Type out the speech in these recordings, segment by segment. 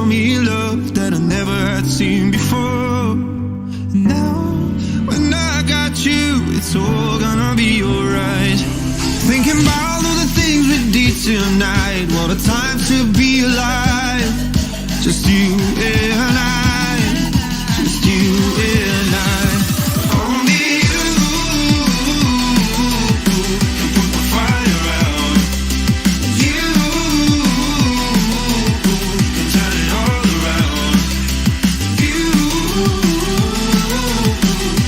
show me love that I never had seen before. Now, when I got you, it's all gonna be alright. Thinking about all the things we did tonight. What a time to be alive. Just you and I. Just you and I. Only you can put the fire out. You can turn it all around. You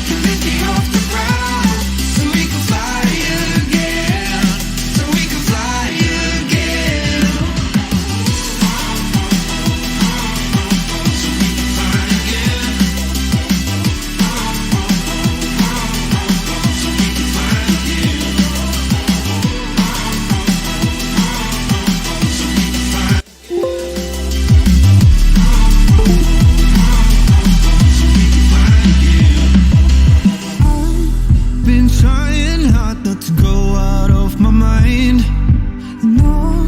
can lift me off the ground, so we can fly again. So we can fly again. So we can fly again. So we can fly again. So we can fly. I've been trying hard not to go out of my mind. And all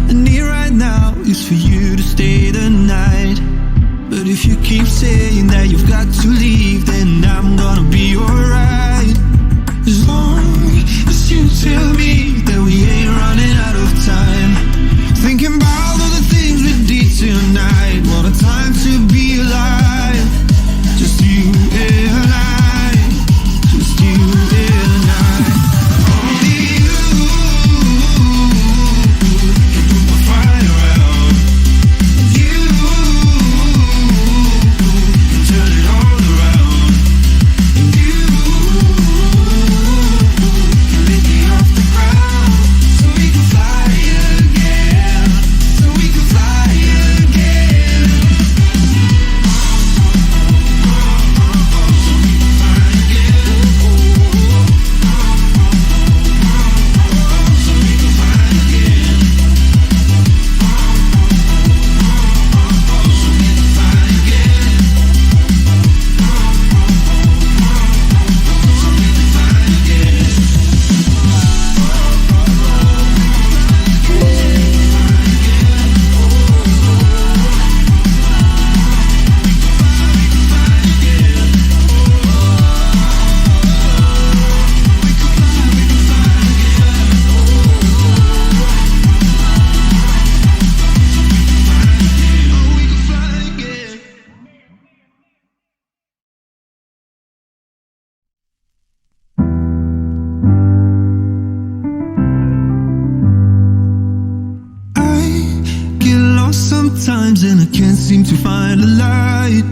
I need right now is for you to stay the night. But if you keep saying that you've got to leave, then I'm gonna be alright. As long as you tell me that we ain't running out of time. Thinking about all the things we did tonight. What a time to be alive. Just you and I. Just you and I. Only you can put the fire out. You can turn it all around. And you can lift me off the ground, so we can fly again. So we can fly again. Sometimes and I can't seem to find a light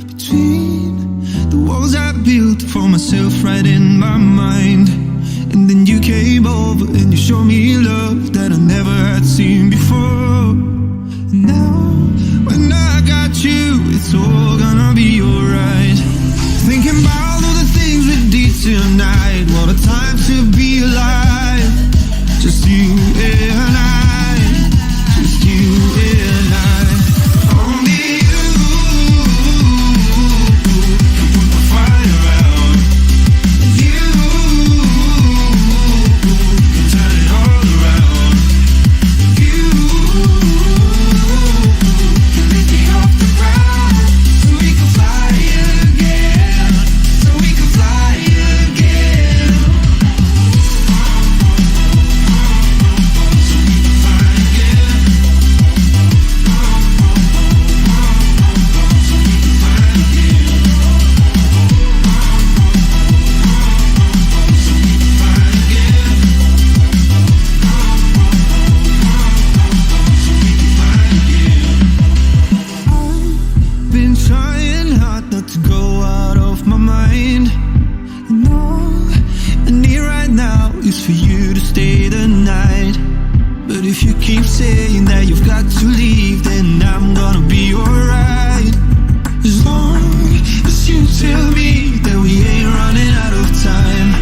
between the walls I built for myself right in my mind. And then you came over and you showed me love that I never had seen before. And now, when I got you, it's all gonna be alright. Thinking about all the things we did tonight. What a time to be alive. Just you and I. Just you and I. Only you can put the fire out. You can turn it all around. You can lift me off the ground, so we can fly again. So we can fly again. So we can fly again. Been trying hard not to go out of my mind. And all I need right now is for you to stay the night. But if you keep saying that you've got to leave, then I'm gonna be alright. As long as you tell me that we ain't running out of time.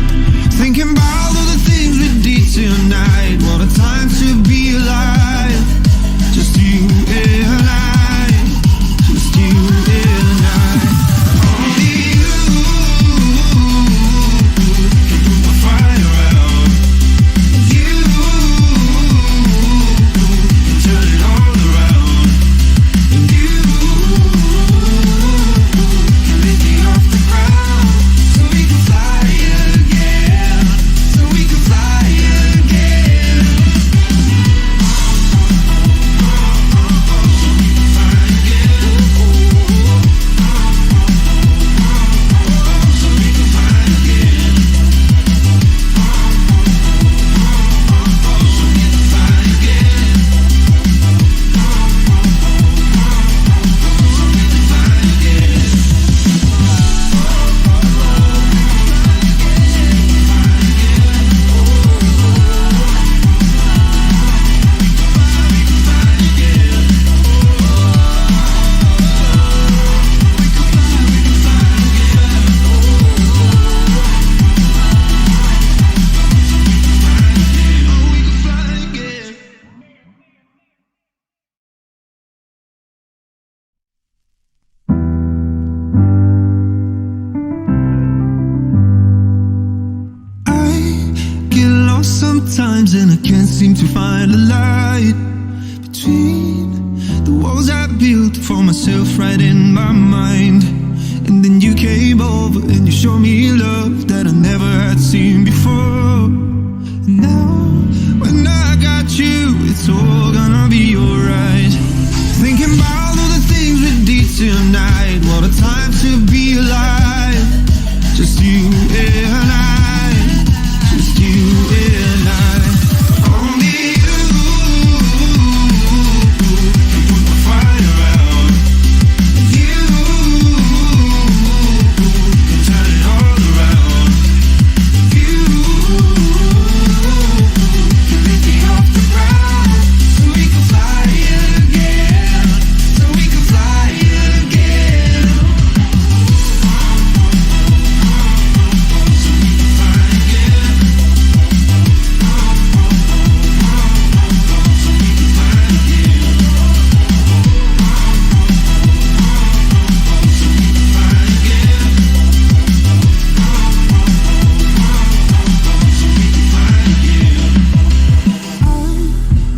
Thinking about all the things we did tonight. What a time to be alive. Just you and I. Just you and I. Only you can put the fire out. You can turn it all around. And you seem to find a light between the walls I built for myself right in my mind. And then you came over and you showed me love that I never had seen before. And now when I got you, it's all gonna be alright. Thinking about all the things we did tonight. What a time to be alive. Just you and I. Just you and I. Only you can put the fire out. You can turn it all around. You can lift me off the ground. So we can fly again. So we can fly again.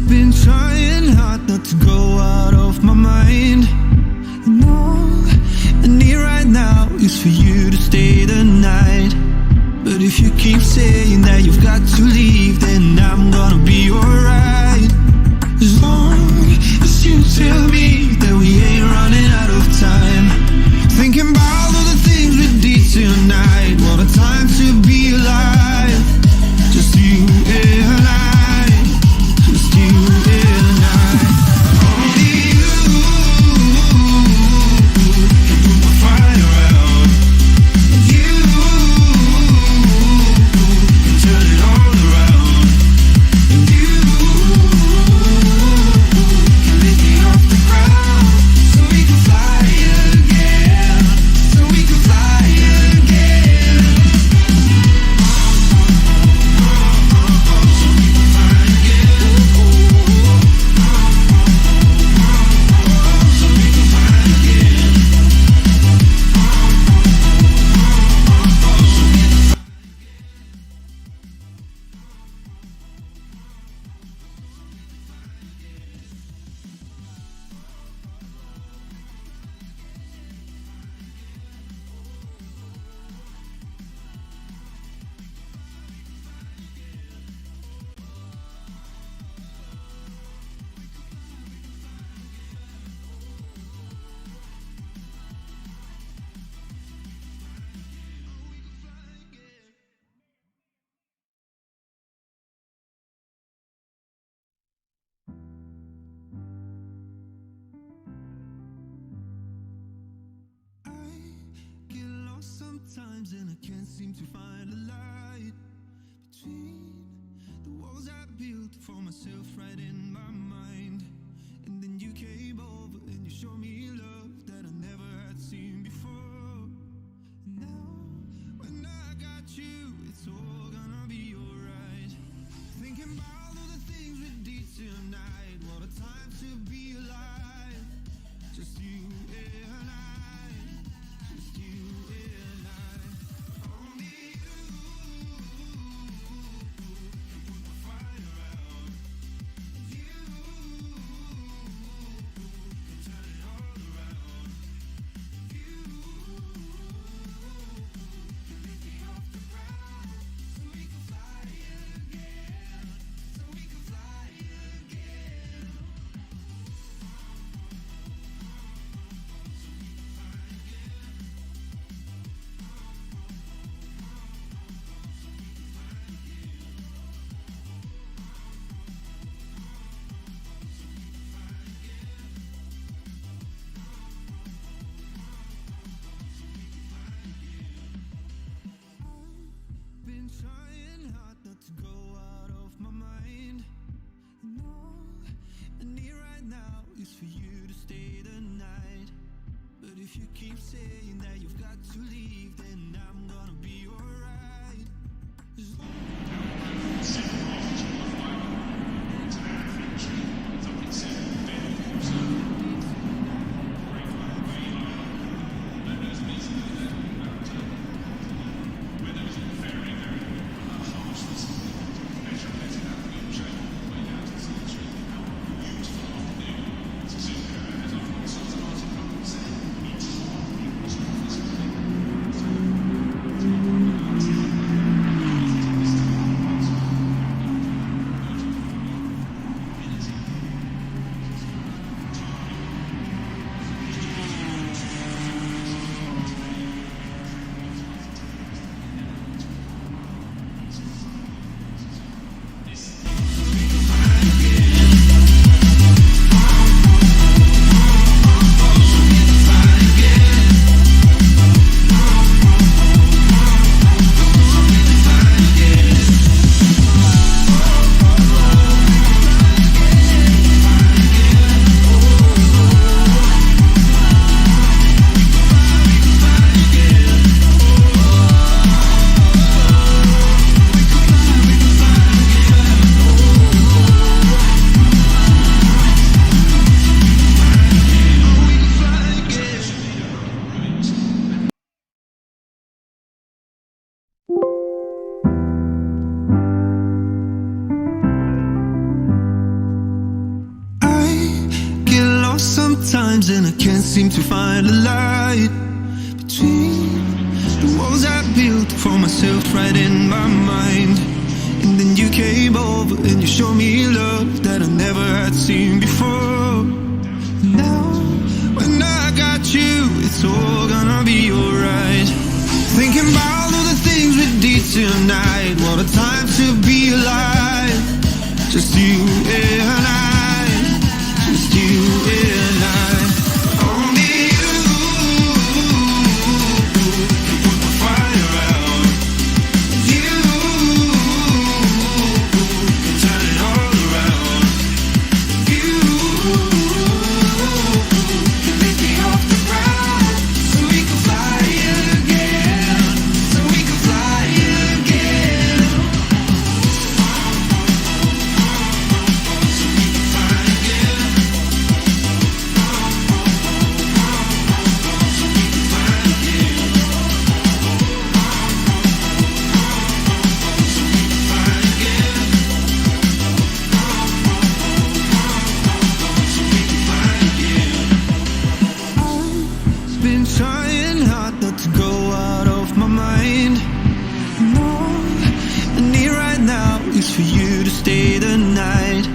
Been trying hard not to go out of my mind. And all I need right now is for you to stay the night. But if you keep saying that you've got to leave, then I'm gonna be alright. As long as you tell me that we ain't running out of time. Thinking about all the things we did tonight. What a time to be alive. Just you and I. Just you and I. Only you can put the fire out. You can turn it all around. And you can lift me off the ground. So we can fly again. So we can fly again. Get lost sometimes and I can't seem to find a light between the walls I built for myself right in my mind. And then you came over and you showed me love that I never had seen before. And now when I got you, it's all gonna be alright. Thinking about all the things we did tonight. What a time to be alive. Just you and I. Just you and I. Only you can put the fire out. You can turn it all around. You can lift me off the ground. So we can fly again. So we can fly again. Been trying hard not to go out of my mind. And all I need right now is for you to stay the night. But if you keep saying that you've got to leave, then I'm gonna be alright. As long can't seem to find a light between the walls I built for myself right in my mind. And then you came over and you showed me love that I never had seen before. Now, when I got you, it's all gonna be alright. Thinking about all the things we did tonight. What a time to be alive. Just you and I. Just you and I. Only you can put the fire out. You can turn it all around. You can lift me off the ground so we can fly again. So we can fly again. So we can fly again. So we can fly again. So we can fly again. So we can fly again. I've been trying hard not to go out of my mind. And all I need right now is for you to stay the night.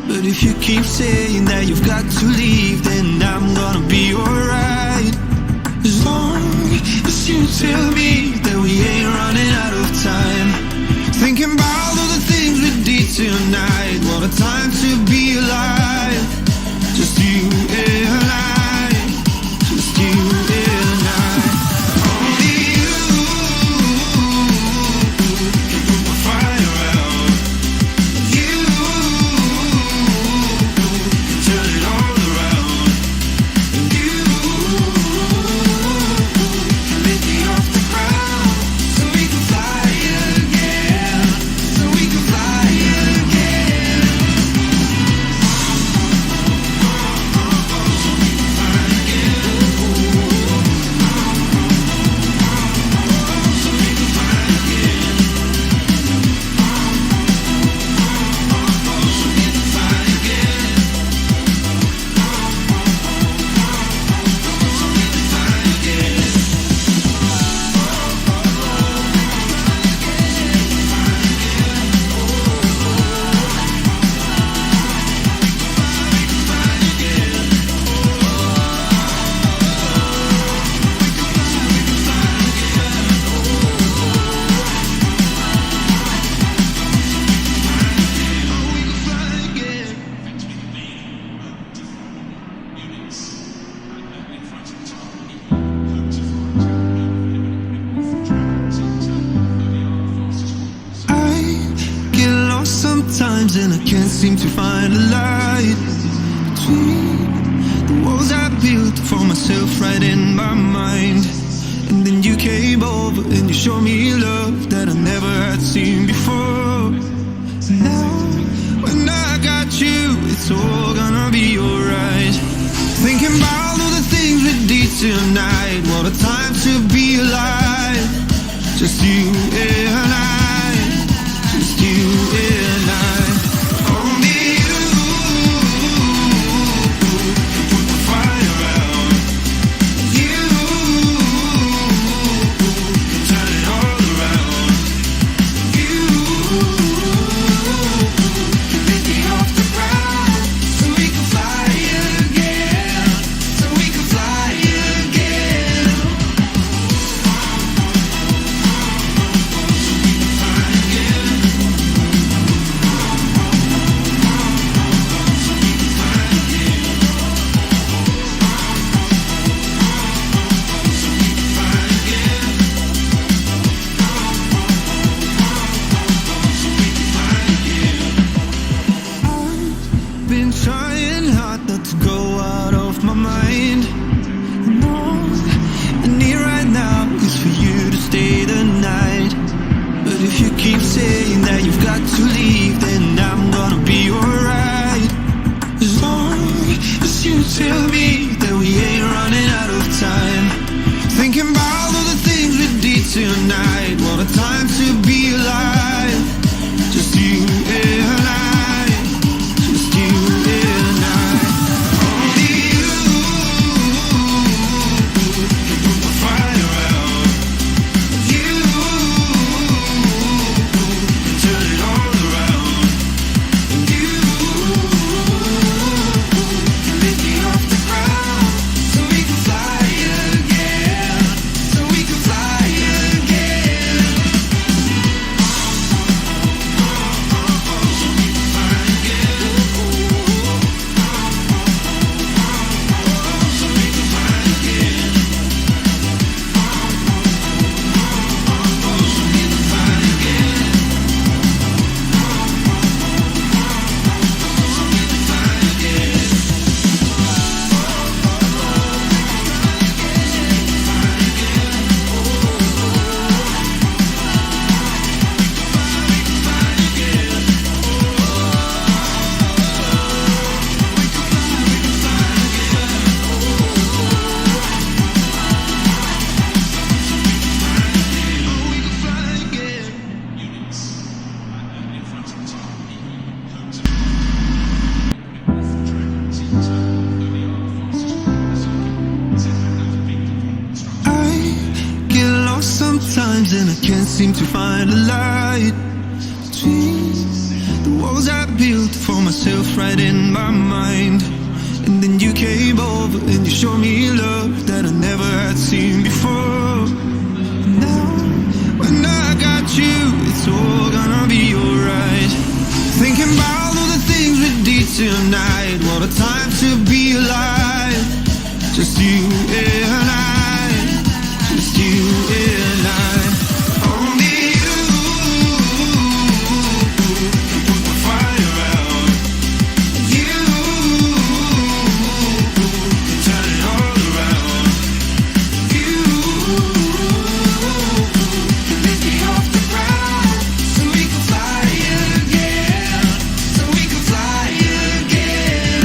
But if you keep saying that you've got to leave, then I'm gonna be alright. As long as you tell me that we ain't running out of time. Thinking about all the things we did tonight. What a time to be alive. Just you and I. Just you and I. Only you can put the fire out. You can turn it all around. And you can lift me off the ground so we can fly again. So we can fly again. So we can fly again. So we can fly again. So we can fly again. So we can fly again. I get lost sometimes and I can't seem to find a light between the walls I built for myself right in my mind. And then you came over and you showed me love that I never had seen before. Now, when I got you, it's all gonna be alright. Thinking about all the things we did tonight. What a time to be alive. Just you and I. Just you and I. Only you can put the fire out. You can turn it all around. You can lift me off the ground so we can fly again. So we can fly again. So we can shadows and I can't seem to find a light between the walls I built for myself right in my mind. And then you came over and you showed me love that I never had seen before. Now, when I got you, it's all gonna be alright. Thinking about all the things we did tonight. What a time to be alive. Just you and I. Just you and I. Only you can put the fire out. You can turn it all around. You can lift me off the ground so we can fly again. So we can fly again.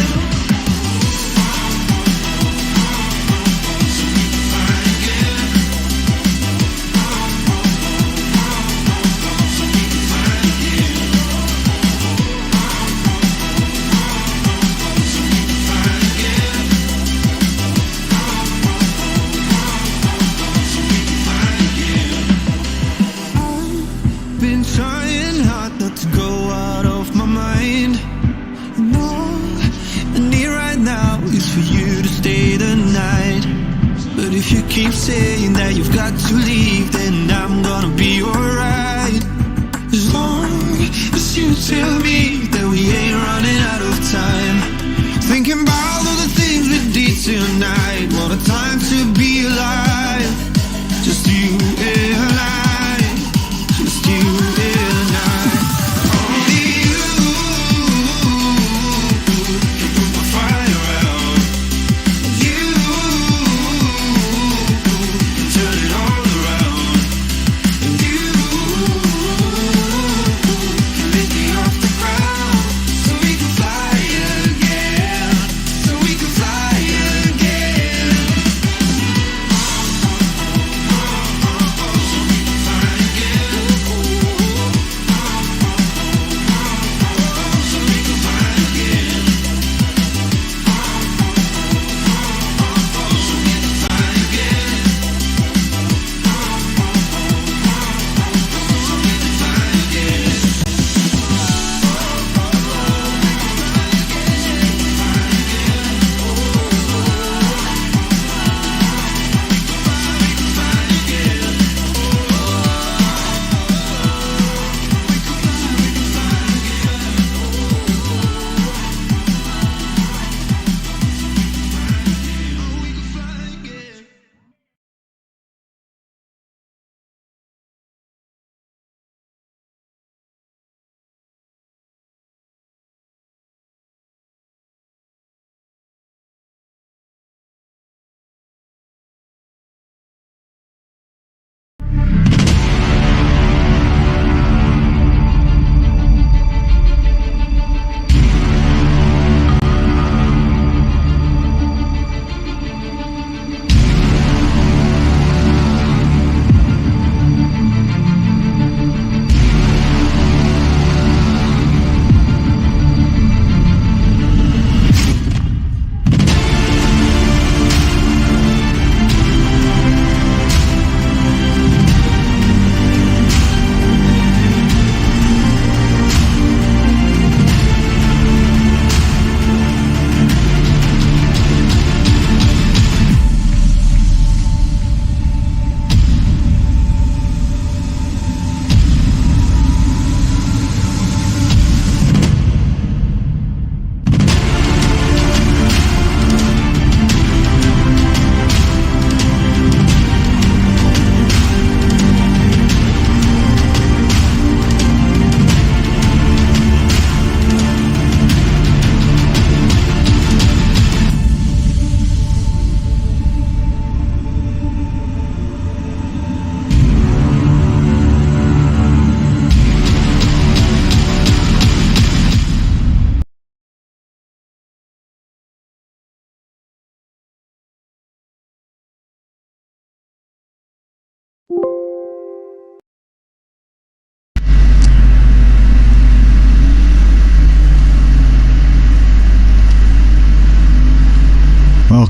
So we can fly again. So we can fly again. So we can fly again. So we can fly again. I've been trying hard not to go out of my mind. And all I need right now is for you to stay the night. But if you keep saying that you've got to leave, then I'm gonna be alright. As long as you tell me that we ain't running out of time. Thinking about all the things we did tonight. What a time to be alive. Just you and I. Just you and I. Only you can put the fire out. You can turn it all around. And you can lift me off the ground so we can fly again. So we can fly again.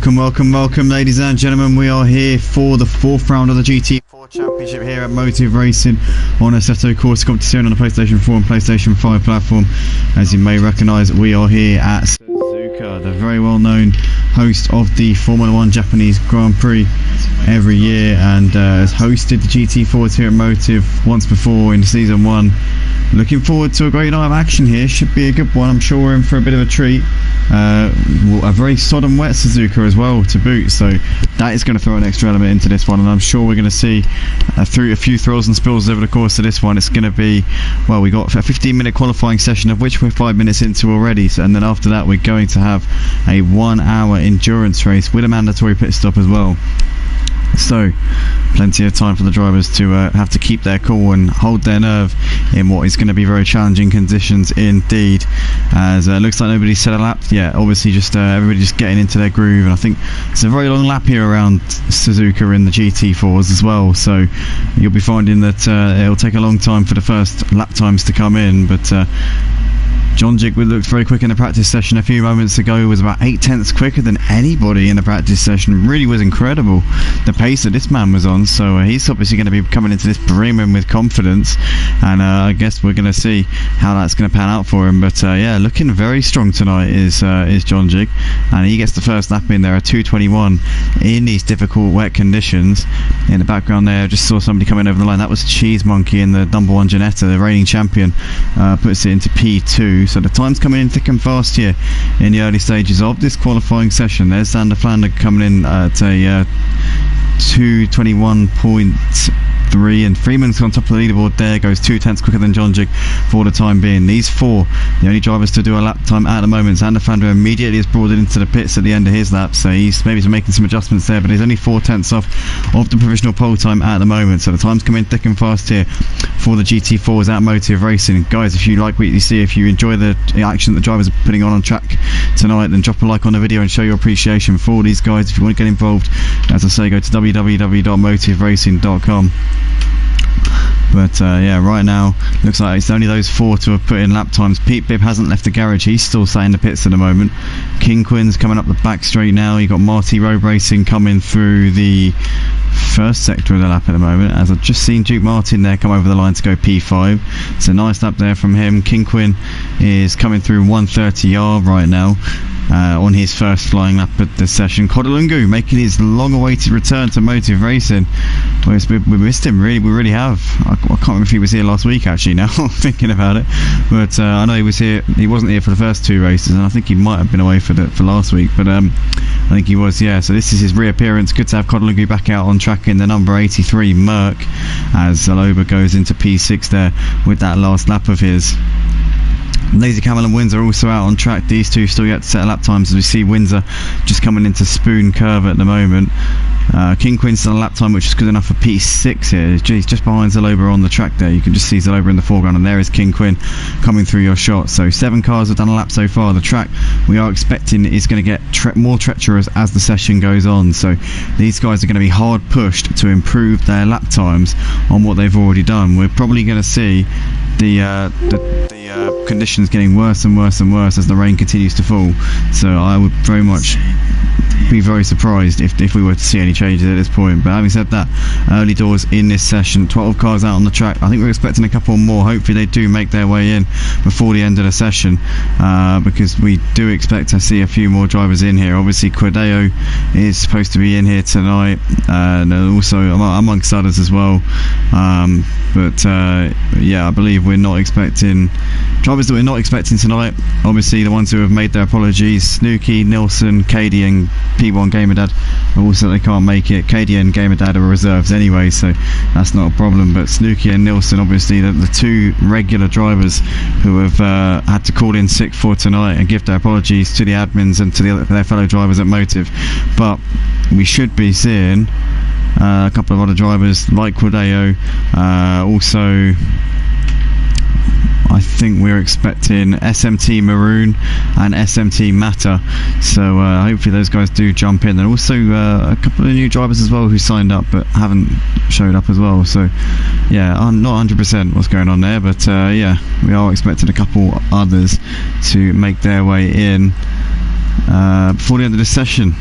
Welcome, ladies and gentlemen. We are here for the 4th round of the GT4 Championship here at Motive Racing on Assetto course competition on the PlayStation 4 and PlayStation 5 platform. As you may recognise, we are here at Suzuka, the very well known host of the Formula 1 Japanese Grand Prix every year, and has hosted the GT4s here at Motive once before in Season 1. Looking forward to a great night of action here. Should be a good one. I'm sure we're in for a bit of a treat. A very sodden wet Suzuka as well to boot, so that is going to throw an extra element into this one, and I'm sure we're going to see through a few thrills and spills over the course of this one. It's going to be, well, we got a 15-minute qualifying session of which we're 5 minutes into already, and then after that we're going to have a 1-hour endurance race with a mandatory pit stop as well. So plenty of time for the drivers to have to keep their cool and hold their nerve in what is going to be very challenging conditions indeed, as it looks like nobody's set a lap yet. Obviously just everybody just getting into their groove, and I think it's a very long lap here around Suzuka in the GT4s as well, so you'll be finding that it'll take a long time for the first lap times to come in. But Djphil looked very quick in the practice session a few moments ago. He was about 8/10 quicker than anybody in the practice session. Really was incredible the pace that this man was on, so he's obviously going to be coming into this Freeman with confidence, and I guess we're going to see how that's going to pan out for him. But yeah, looking very strong tonight is Djphil, and he gets the first lap in there, a 2:21 in these difficult wet conditions. In the background there, I just saw somebody coming over the line. That was Cheese Monkey in the number 1 Ginetta, the reigning champion, puts it into P2. So the time's coming in thick and fast here in the early stages of this qualifying session. There's Sander Flander coming in at a 2:21.3, and Freeman's on top of the leaderboard there, goes 2/10 quicker than Djphil for the time being. These four, the only drivers to do a lap time at the moment. Sander Flander immediately is brought into the pits at the end of his lap, so he's maybe making some adjustments there, but he's only 4/10 off of the provisional pole time at the moment. So the time's coming thick and fast here for the GT4s at Motive Racing. Guys, if you like what you see, if you enjoy the action that the drivers are putting on track tonight, then drop a like on the video and show your appreciation for these guys. If you want to get involved, as I say, go to www.motiveracing.com. But yeah, right now looks like it's only those four to have put in lap times. Pete Bibb hasn't left the garage, he's still sat in the pits at the moment. King Quinn's coming up the back straight now. You got Marty Road Racing coming through the first sector of the lap at the moment, as I've just seen Duke Martin there come over the line to go P5. It's a nice lap there from him. King Quinn is coming through 130R right now. On his first flying lap of the session. Kodalungu making his long-awaited return to Motive Racing. We missed him, really, we really have. I can't remember if he was here last week actually now, thinking about it. But I know he was here. He wasn't here for the first 2 races, and I think he might have been away for last week, but I think he was, yeah. So this is his reappearance. Good to have Kodalungu back out on track in the number 83 Merc, as Zaloba goes into P6 there with that last lap of his. Lazy Camel and Windsor are also out on track. These two still yet to set lap times, as we see Windsor just coming into Spoon Curve at the moment. King Quinn's done a lap time which is good enough for P6 here. He's just behind Zaloba on the track there. You can just see Zaloba in the foreground, and there is King Quinn coming through your shot. So 7 cars have done a lap so far. The track we are expecting is going to get more treacherous as the session goes on. So these guys are going to be hard pushed to improve their lap times on what they've already done. We're probably going to see the conditions getting worse and worse and worse as the rain continues to fall. So I would very much be very surprised if we were to see any changes at this point. But having said that, early doors in this session, 12 cars out on the track. I think we're expecting a couple more. Hopefully they do make their way in before the end of the session, because we do expect to see a few more drivers in here. Obviously Quadeo is supposed to be in here tonight, and also amongst others as well. But yeah, I believe we're not expecting drivers that we're not expecting tonight. Obviously the ones who have made their apologies, Snooky, Nilsson, Katie and P1 Gamerdad, also they can't make it. Katie and Gamerdad are reserves anyway, so that's not a problem. But Snooky and Nilsson, obviously the 2 regular drivers who have had to call in sick for tonight, and give their apologies to the admins and to their fellow drivers at Motive. But we should be seeing a couple of other drivers like Quadeo. Also I think we're expecting SMT Maroon and SMT Matter, so hopefully those guys do jump in. And also a couple of new drivers as well who signed up but haven't showed up as well. So yeah, I'm not 100% what's going on there, but yeah, we are expecting a couple others to make their way in before the end of this session.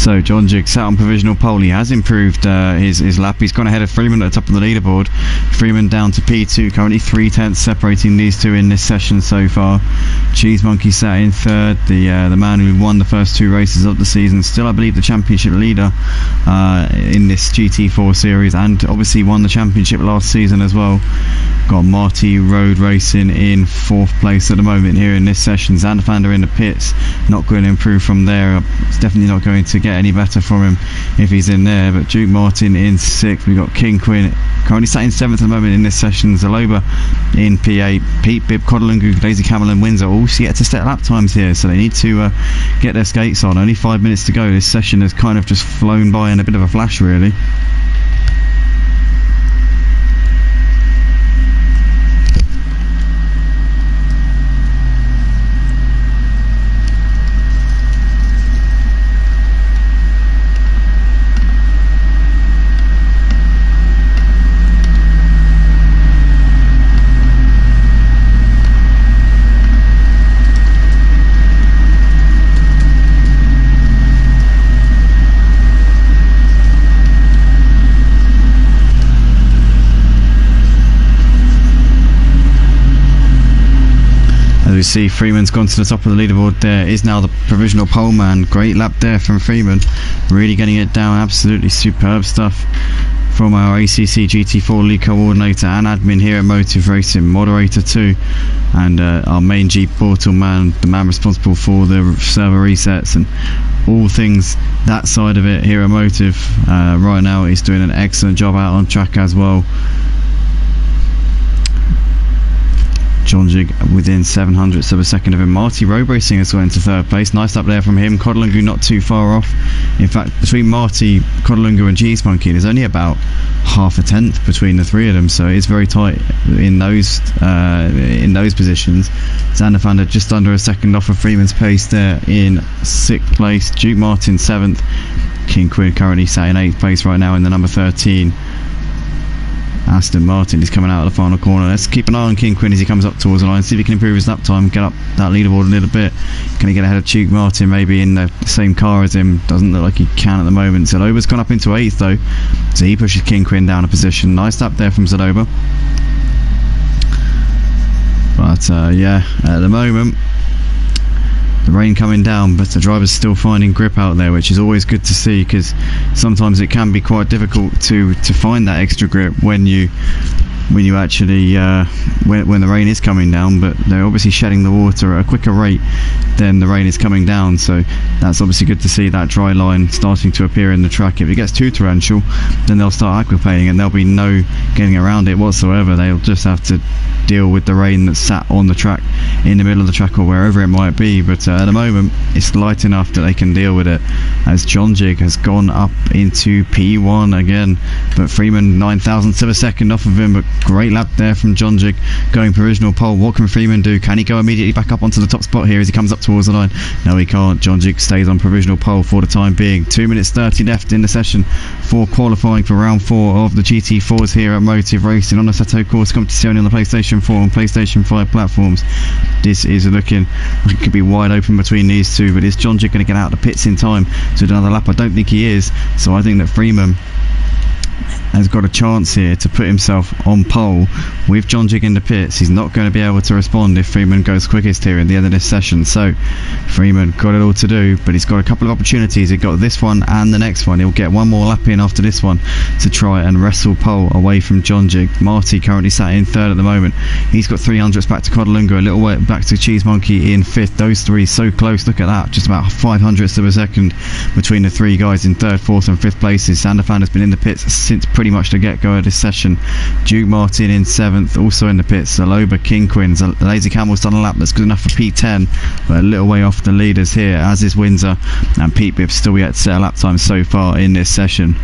So Djphil sat on provisional pole. He has improved his lap. He's gone ahead of Freeman at the top of the leaderboard. Freeman down to P2, currently 3/10 separating these two in this session so far. Cheese Monkey sat in third, the man who won the first 2 races of the season, still I believe the championship leader in this GT4 series, and obviously won the championship last season as well. Got Marty Road Racing in 4th place at the moment here in this session. Xanderfander in the pits, not going to improve from there. It's definitely not going to get any better for him if he's in there. But Duke Martin in 6th. We've got King Quinn currently sat in 7th at the moment in this session. Zaloba in P8. Pete Bibb, Codalungu, Lazy Camel and Windsor all yet to set lap times here, so they need to get their skates on. Only 5 minutes to go. This session has kind of just flown by in a bit of a flash really. We see Freeman's gone to the top of the leaderboard. There is now the provisional pole man. Great lap there from Freeman, really getting it down. Absolutely superb stuff from our ACC GT4 league coordinator and admin here at Motive Racing, moderator too, and our main G portal man, the man responsible for the server resets and all things that side of it here at Motive. Right now he's doing an excellent job out on track as well. Djphil within 700ths of a second of him. Marty Road Racing has gone into 3rd place. Nice up there from him. Codalungu not too far off. In fact, between Marty, Codalungu and Cheese Monkey, there's only about half a tenth between the 3 of them, so it's very tight in those positions. Xanderfander just under a second off of Freeman's pace there in 6th place. Duke Martin 7th. King Quinn currently sat in 8th place right now in the number 13. Aston Martin is coming out of the final corner. Let's keep an eye on King Quinn as he comes up towards the line, see if he can improve his lap time, get up that leaderboard a little bit. Can he get ahead of Duke Martin, maybe in the same car as him? Doesn't look like he can at the moment. Zaloba's gone up into 8th though, so he pushes King Quinn down a position. Nice lap there from Zaloba. But yeah, at the moment the rain coming down, but the driver's still finding grip out there, which is always good to see, because sometimes it can be quite difficult to find that extra grip when you actually when the rain is coming down. But they're obviously shedding the water at a quicker rate than the rain is coming down, so that's obviously good to see that dry line starting to appear in the track. If it gets too torrential, then they'll start aquaplaning and there'll be no getting around it whatsoever. They'll just have to deal with the rain that's sat on the track, in the middle of the track or wherever it might be. But at the moment it's light enough that they can deal with it, as Djphil has gone up into P1 again, but Freeman 9,000ths of a second off of him. But great lap there from Djphil going provisional pole. What can Freeman do? Can he go immediately back up onto the top spot here as he comes up towards the line? No, he can't. Djphil stays on provisional pole for the time being. 2 minutes 30 left in the session for qualifying for round 4 of the GT4s here at Motive Racing on the Seto course, competition on the PlayStation 4 and PlayStation 5 platforms. This is looking like it could be wide open between these two, but is Djphil going to get out of the pits in time to do another lap? I don't think he is, so I think that Freeman has got a chance here to put himself on pole with Djphil in the pits. He's not going to be able to respond if Freeman goes quickest here at the end of this session, so Freeman got it all to do, but he's got a couple of opportunities. He got this one and the next one. He'll get one more lap in after this one to try and wrestle pole away from Djphil. Marty currently sat in 3rd at the moment. He's got 300ths back to Codalungu, a little way back to Cheese Monkey in 5th. Those three so close. Look at that, just about 500ths of a second between the 3 guys in 3rd, 4th and 5th places. Xanderfander has been in the pits since pretty much the get-go of this session. Duke Martin in 7th, also in the pits. Zaloba, King Quinn. Lazy Camel's done a lap that's good enough for P10, but a little way off the leaders here, as is Windsor, and Pete Bibb still yet to set a lap time so far in this session.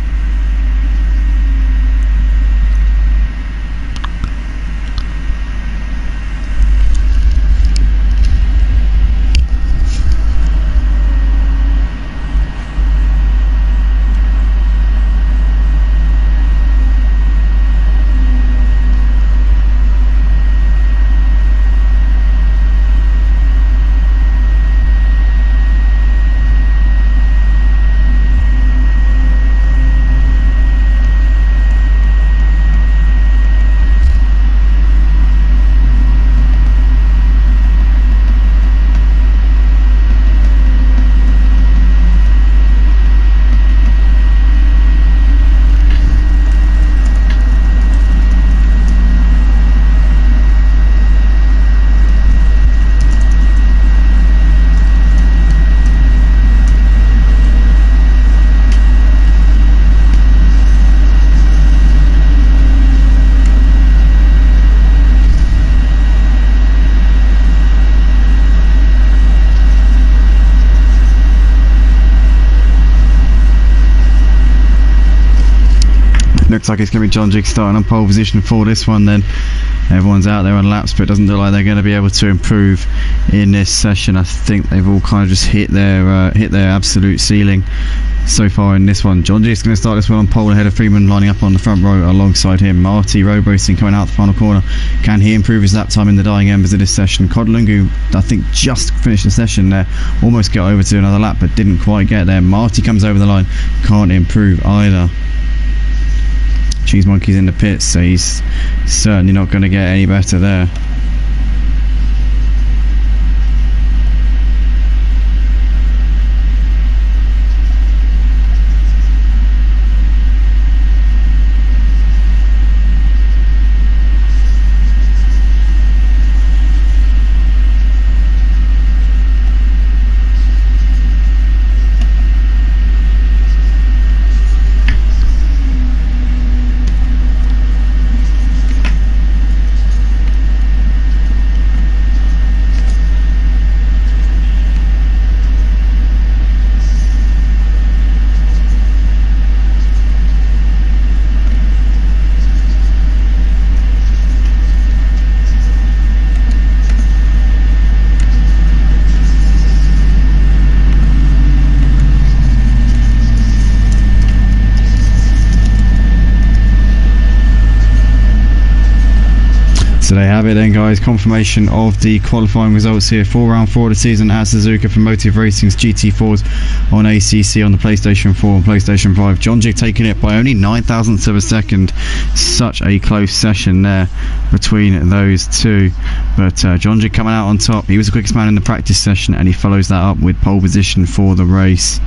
looks like it's going to be Djphil starting on pole position for this one then. Everyone's out there on laps, but it doesn't look like they're going to be able to improve in this session. I think they've all kind of just hit their absolute ceiling so far in this one. Djphil is going to start this one on pole ahead of Freeman, lining up on the front row alongside him. Marty road racing coming out the final corner. Can he improve his lap time in the dying embers of this session? Kodlungu, I think, just finished the session there, almost got over to another lap but didn't quite get there. Marty comes over the line, can't improve either. Cheese Monkey's in the pits, so he's certainly not going to get any better there. So they have it then, guys. Confirmation of the qualifying results here for round 4 of the season at Suzuka for Motive Racing's GT4s on ACC on the PlayStation 4 and PlayStation 5. Djphil taking it by only 9 thousandths of a second. Such a close session there between those two. But Djphil coming out on top. He was the quickest man in the practice session, and he follows that up with pole position for the race.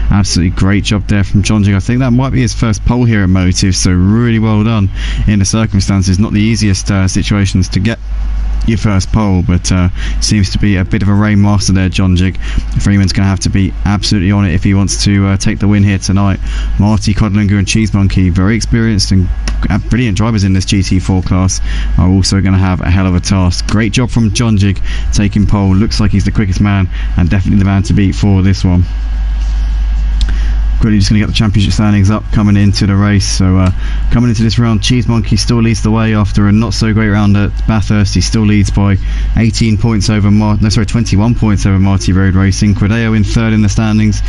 Absolutely great job there from Djphil. I think that might be his first pole here at Motive, so really well done in the circumstances. Not the easiest situation to get your first pole, but seems to be a bit of a rain master there, Djphil. Freeman's going to have to be absolutely on it if he wants to take the win here tonight. Marty, Kodlungu and Cheese Monkey, very experienced and brilliant drivers in this GT4 class, are also going to have a hell of a task. Great job from Djphil taking pole. Looks like he's the quickest man and definitely the man to beat for this one. Quickly just going to get the championship standings up coming into the race. So coming into this round, Cheese Monkey still leads the way after a not so great round at Bathurst. He still leads by 18 points over 21 points over Marty Road Racing. Credeo in third in the standings.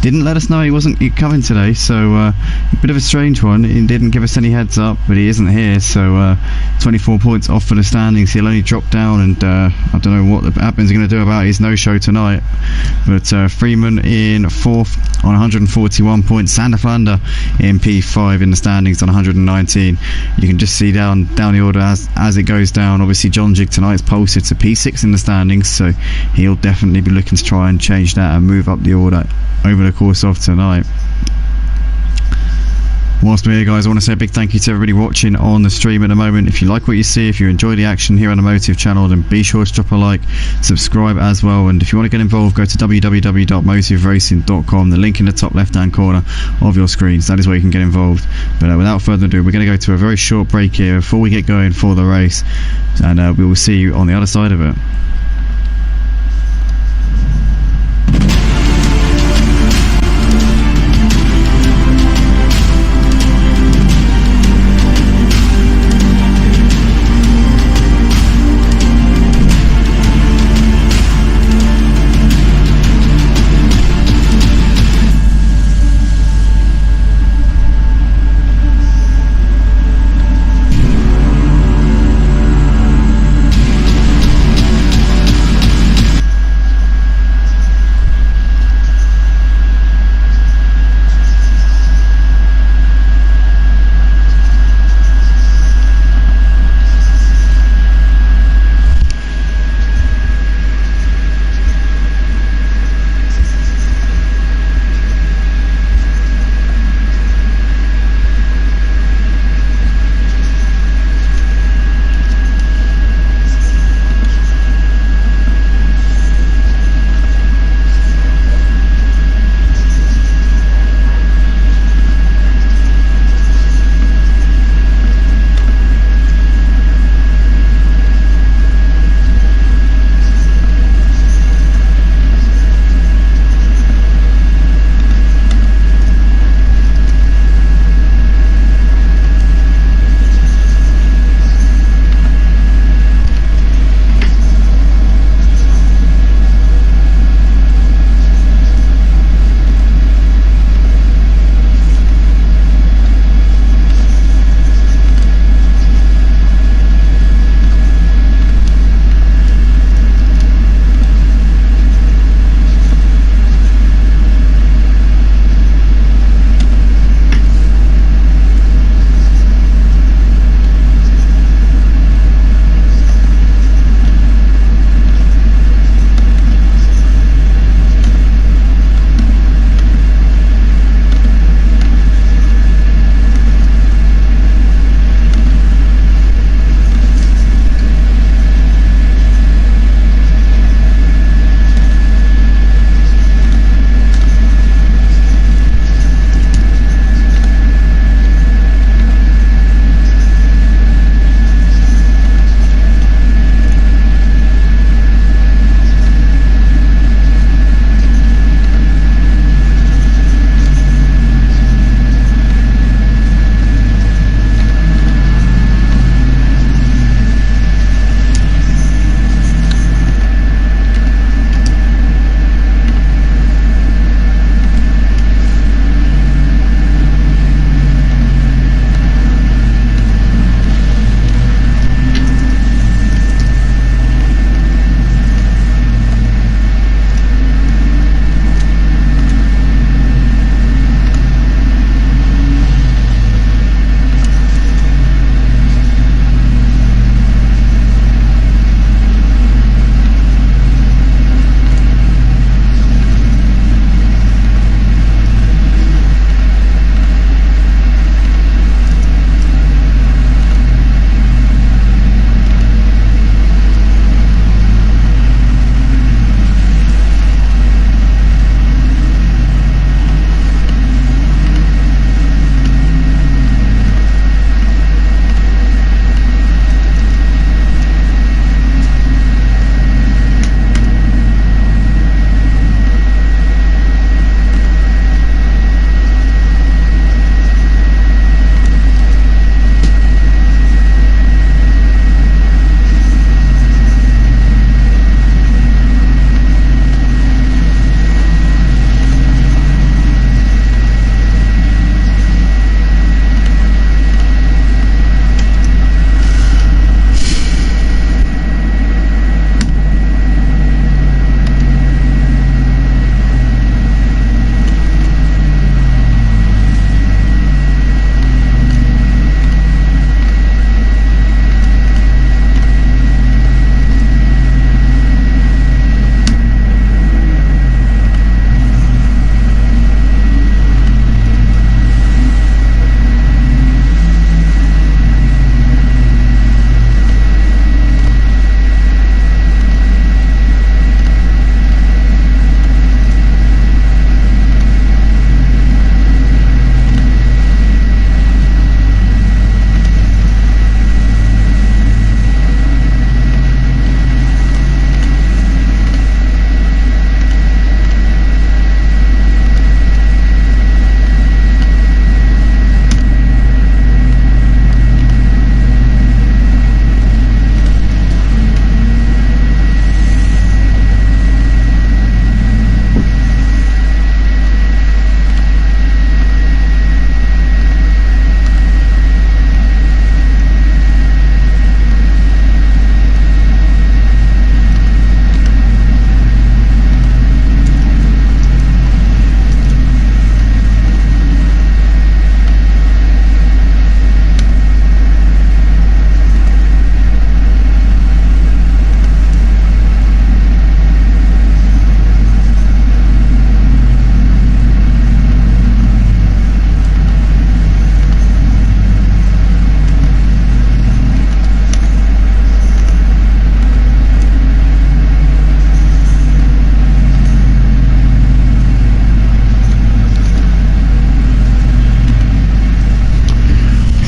Didn't let us know he wasn't coming today, so a bit of a strange one. He didn't give us any heads up, but he isn't here, so 24 points off for the standings. He'll only drop down, and I don't know what the admins are going to do about his no-show tonight. But Freeman in fourth on 141 points. Sander Flander in P5 in the standings on 119. You can just see down the order as it goes down. Obviously Djphil tonight's posted to P6 in the standings, so he'll definitely be looking to try and change that and move up the order over the course of tonight. Whilst we're here, guys, I want to say a big thank you to everybody watching on the stream at the moment. If you like what you see, if you enjoy the action here on the Motive channel, then be sure to drop a like, subscribe as well, and if you want to get involved, go to www.motiveracing.com, the link in the top left hand corner of your screens. That is where you can get involved. But without further ado, we're going to go to a very short break here before we get going for the race, and we will see you on the other side of it.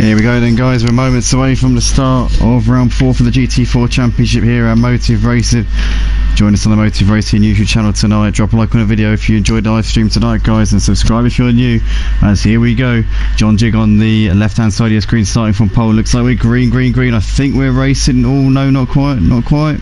Here we go then, guys. We're moments away from the start of round 4 for the GT4 Championship here at Motive Racing. Join us on the Motive Racing YouTube channel tonight. Drop a like on the video if you enjoyed the live stream tonight, guys, and subscribe if you're new. As here we go, John Jig on the left hand side of your screen, starting from pole. Looks like we're green, green, green. I think we're racing. Oh no, not quite, not quite.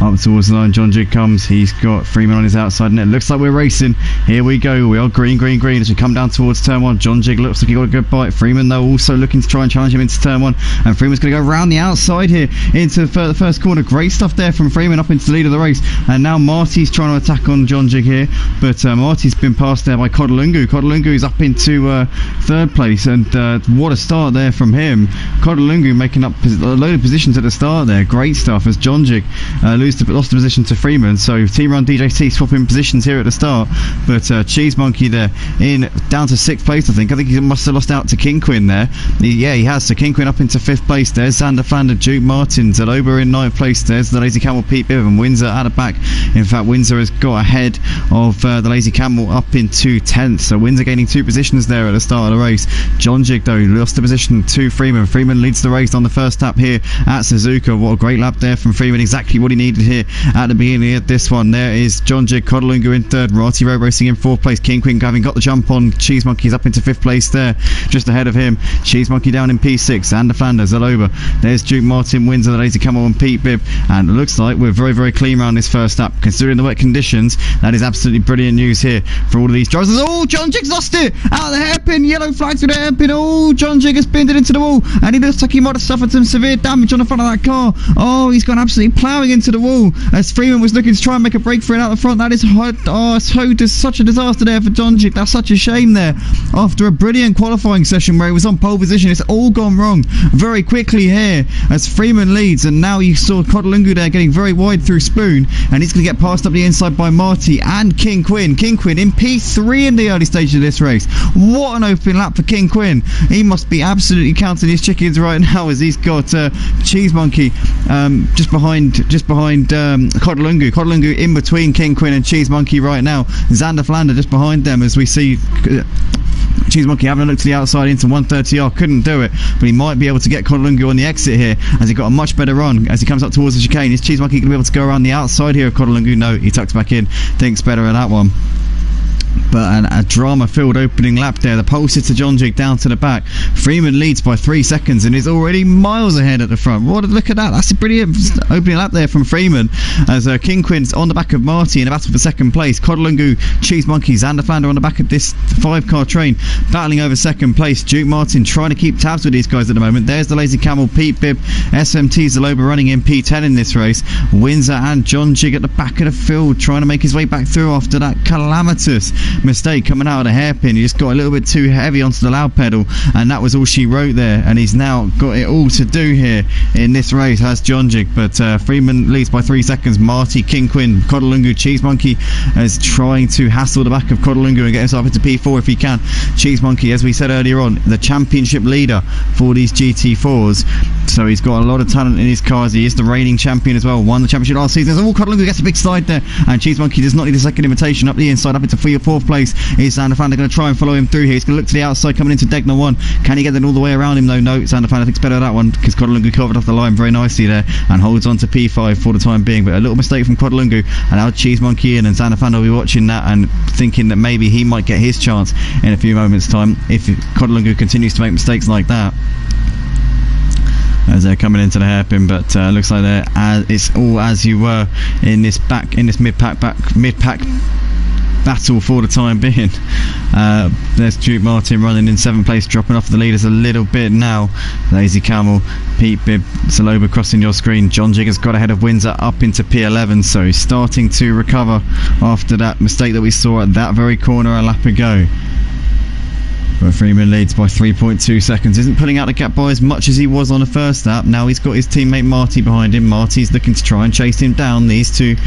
Up towards the line, John Jig comes. He's got Freeman on his outside net. Looks like we're racing. Here we go. We are green, green, green as we come down towards turn 1. John Jig looks like he got a good bite. Freeman, though, also looking to try and challenge him into turn 1. And Freeman's going to go around the outside here into the first corner. Great stuff there from Freeman up into the lead of the race. And now Marty's trying to attack on John Jig here. But Marty's been passed there by Kodalungu. Kodalungu's up into third place. And what a start there from him. Kodalungu making up a load of positions at the start there. Great stuff as John Jig lost the position to Freeman. So Team Run DJC swapping positions here at the start, but Cheese Monkey there in down to 6th place. I think he must have lost out to King Quinn there. He has. So King Quinn up into 5th place. There's Xander Flander, Duke Martin, Zaloba in 9th place. There's the Lazy Camel, Pete Biv, and Windsor at the back. In fact, Windsor has got ahead of the Lazy Camel up into 10th. So Windsor gaining 2 positions there at the start of the race. John Jig though lost the position to Freeman. Freeman leads the race on the first lap here at Suzuka. What a great lap there from Freeman. Exactly what he needed here at the beginning of this one. There is John Jig, Kodalungu in 3rd, Rati Road Racing in 4th place. King Quinn having got the jump on Cheese Monkey's up into 5th place there, just ahead of him. Cheese Monkey down in P6, Xander Flanders, Zaloba. There's Duke Martin, Windsor, the Lazy Camel, and Pete Bibb. And it looks like we're very, very clean around this first lap. Considering the wet conditions, that is absolutely brilliant news here for all of these drivers. Oh, John Jig's lost it! Out of the hairpin, yellow flags with the hairpin. Oh, John Jig has pinned it into the wall, and he looks like he might have suffered some severe damage on the front of that car. Oh, he's gone absolutely ploughing into the wall as Freeman was looking to try and make a break for it out the front. That is such a disaster there for John Jig. That's such a shame there. After a brilliant qualifying session where he was on pole position, it's all gone wrong very quickly here as Freeman leads, and now you saw Kodalungu there getting very wide through Spoon, and he's going to get passed up the inside by Marty and King Quinn. King Quinn in P3 in the early stages of this race. What an open lap for King Quinn. He must be absolutely counting his chickens right now as he's got Cheese Monkey just behind Kodalungu. Kodalungu in between King Quinn and Cheese Monkey right now. Xander Flander just behind them as we see Cheese Monkey having a look to the outside into 130R, couldn't do it, but he might be able to get Kodalungu on the exit here as he got a much better run as he comes up towards the chicane. Is Cheese Monkey going to be able to go around the outside here of Kodalungu? No, he tucks back in, thinks better of that one. But a drama-filled opening lap there. The pole sitter John Jig down to the back. Freeman leads by 3 seconds and is already miles ahead at the front. Look at that. That's a brilliant opening lap there from Freeman as King Quinn's on the back of Marty in a battle for 2nd place. Kodalungu, Cheese Monkey, Xander Flander on the back of this 5-car train battling over 2nd place. Duke Martin trying to keep tabs with these guys at the moment. There's the Lazy Camel, Pete Bibb, SMT Zaloba running in P10 in this race. Windsor and John Jig at the back of the field trying to make his way back through after that calamitous mistake coming out of the hairpin. He just got a little bit too heavy onto the loud pedal, and that was all she wrote there, and he's now got it all to do here in this race, has John Jig. But Freeman leads by 3 seconds. Marty, King Quinn, Kodalungu, Cheese Monkey is trying to hassle the back of Kodalungu and get himself into P4 if he can. Cheese Monkey, as we said earlier on, the championship leader for these GT4s, so he's got a lot of talent in his cars. He is the reigning champion as well, won the championship last season. Oh, Kodalungu gets a big slide there, and Cheese Monkey does not need a second invitation. Up the inside, up into 4th place is Xander Flander going to try and follow him through here. He's going to look to the outside coming into Degner 1. Can he get it all the way around him though? No, Xander Flander thinks better of that one because Kodalungu covered off the line very nicely there and holds on to P5 for the time being. But a little mistake from Kodalungu, and now Cheese Monkey in, and Xander Flander will be watching that and thinking that maybe he might get his chance in a few moments time if Kodalungu continues to make mistakes like that as they're coming into the hairpin. But looks like it's all as you were in this mid-pack battle for the time being. There's Duke Martin running in 7th place, dropping off the leaders a little bit now. Lazy Camel, Pete Bibb, Zaloba crossing your screen. John Jig has got ahead of Windsor up into P11, so he's starting to recover after that mistake that we saw at that very corner a lap ago. But Freeman leads by 3.2 seconds. Isn't pulling out the gap by as much as he was on the first lap. Now he's got his teammate Marty behind him. Marty's looking to try and chase him down. These two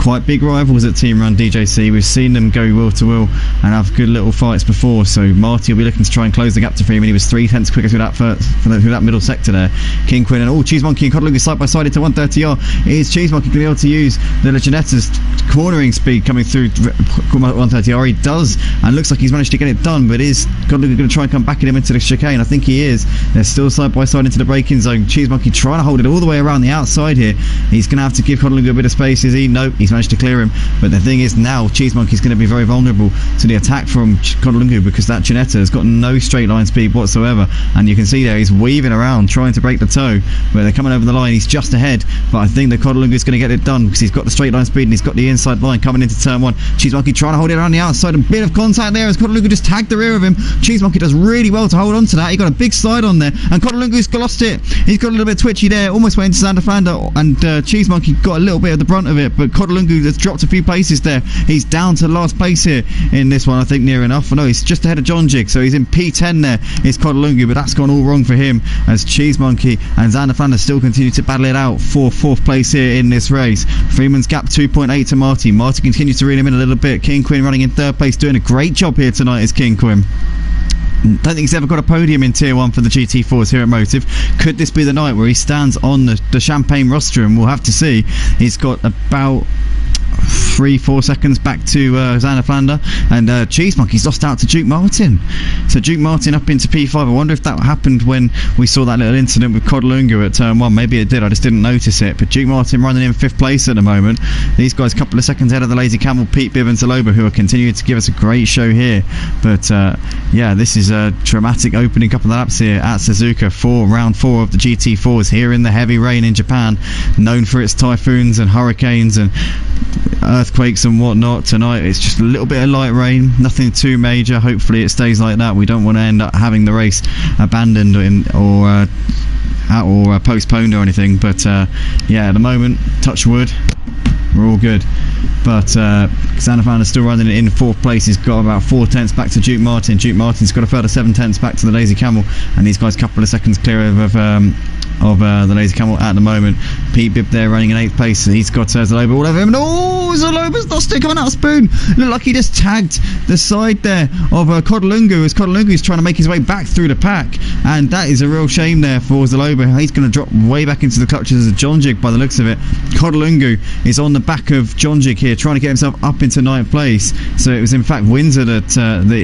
quite big rivals at Team Run DJC. We've seen them go wheel to wheel and have good little fights before. So Marty will be looking to try and close the gap to Freeman. He was 3/10 quicker through that middle sector there. King Quinn and Cheese Monkey and Kodalungu side by side into 130R. Is Cheese Monkey going to be able to use the Leginetta's cornering speed coming through 130R? He does, and looks like he's managed to get it done. But is Kodalungu Kodalungu going to try and come back at him into the chicane. I think he is. They're still side by side into the braking zone. GeezeMonkey trying to hold it all the way around the outside here. He's going to have to give Kodalungu a bit of space, is he? Nope, he's managed to clear him. But the thing is now, GeezeMonkey's going to be very vulnerable to the attack from Kodalungu because that Ginetta has got no straight line speed whatsoever. And you can see there, he's weaving around, trying to break the toe. But they're coming over the line, he's just ahead. But I think that Kodalungu is going to get it done because he's got the straight line speed and he's got the inside line coming into turn 1. GeezeMonkey trying to hold it around the outside. A bit of contact there as Kodalungu just tagged the rear of him. GeezeMonkey does really well to hold on to that. He got a big slide on there. And Kodalungu's lost it. He's got a little bit twitchy there. Almost went into Xander Flander. And GeezeMonkey got a little bit of the brunt of it. But Kodalungu has dropped a few places there. He's down to last place here in this one, I think, near enough. No, he's just ahead of John Jig. So he's in P10 there. It's Kodalungu. But that's gone all wrong for him as GeezeMonkey and Xander Flander still continue to battle it out for 4th place here in this race. Freeman's gap 2.8 to Marty. Marty continues to reel him in a little bit. King Quinn running in 3rd place, doing a great job here tonight is King Quinn. Don't think he's ever got a podium in Tier 1 for the GT4s here at Motive. Could this be the night where he stands on the champagne rostrum? We'll have to see. He's got about 3-4 seconds back to Xander Flander, and GeezeMonkey's lost out to Duke Martin. So Duke Martin up into P5. I wonder if that happened when we saw that little incident with Kodalungu at turn 1. Maybe it did, I just didn't notice it. But Duke Martin running in 5th place at the moment. These guys a couple of seconds ahead of the Lazy Camel, Pete Bibb and Zaloba, who are continuing to give us a great show here. But yeah, this is a dramatic opening couple of laps here at Suzuka for round 4 of the GT4s here in the heavy rain in Japan, known for its typhoons and hurricanes and earthquakes and whatnot. Tonight it's just a little bit of light rain, nothing too major. Hopefully it stays like that. We don't want to end up having the race abandoned or postponed or anything. But yeah, at the moment, touch wood, we're all good. But Xander Flander is still running it in 4th place. He's got about 4 tenths back to Duke Martin. Duke Martin's got a further 7 tenths back to the Lazy Camel, and these guys a couple of seconds clear of the Lazy Camel at the moment. Pete Bibb there running in 8th place. He's got Zaloba all over him. Oh, Zaloba's lost it coming out of Spoon. Looked like he just tagged the side there of Kodalungu as Kodalungu is trying to make his way back through the pack, and that is a real shame there for Zaloba. He's going to drop way back into the clutches of John Jig by the looks of it. Kodalungu is on the back of John Jig here, trying to get himself up into 9th place. So it was in fact Windsor that Zaloba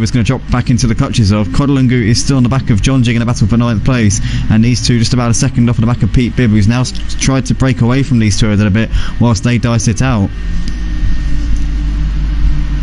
is going to drop back into the clutches of. Kodalungu is still on the back of John Jig in a battle for 9th place, and these two just about a second off of the back of Pete Bibb, who's now tried to break away from these two a little bit whilst they dice it out.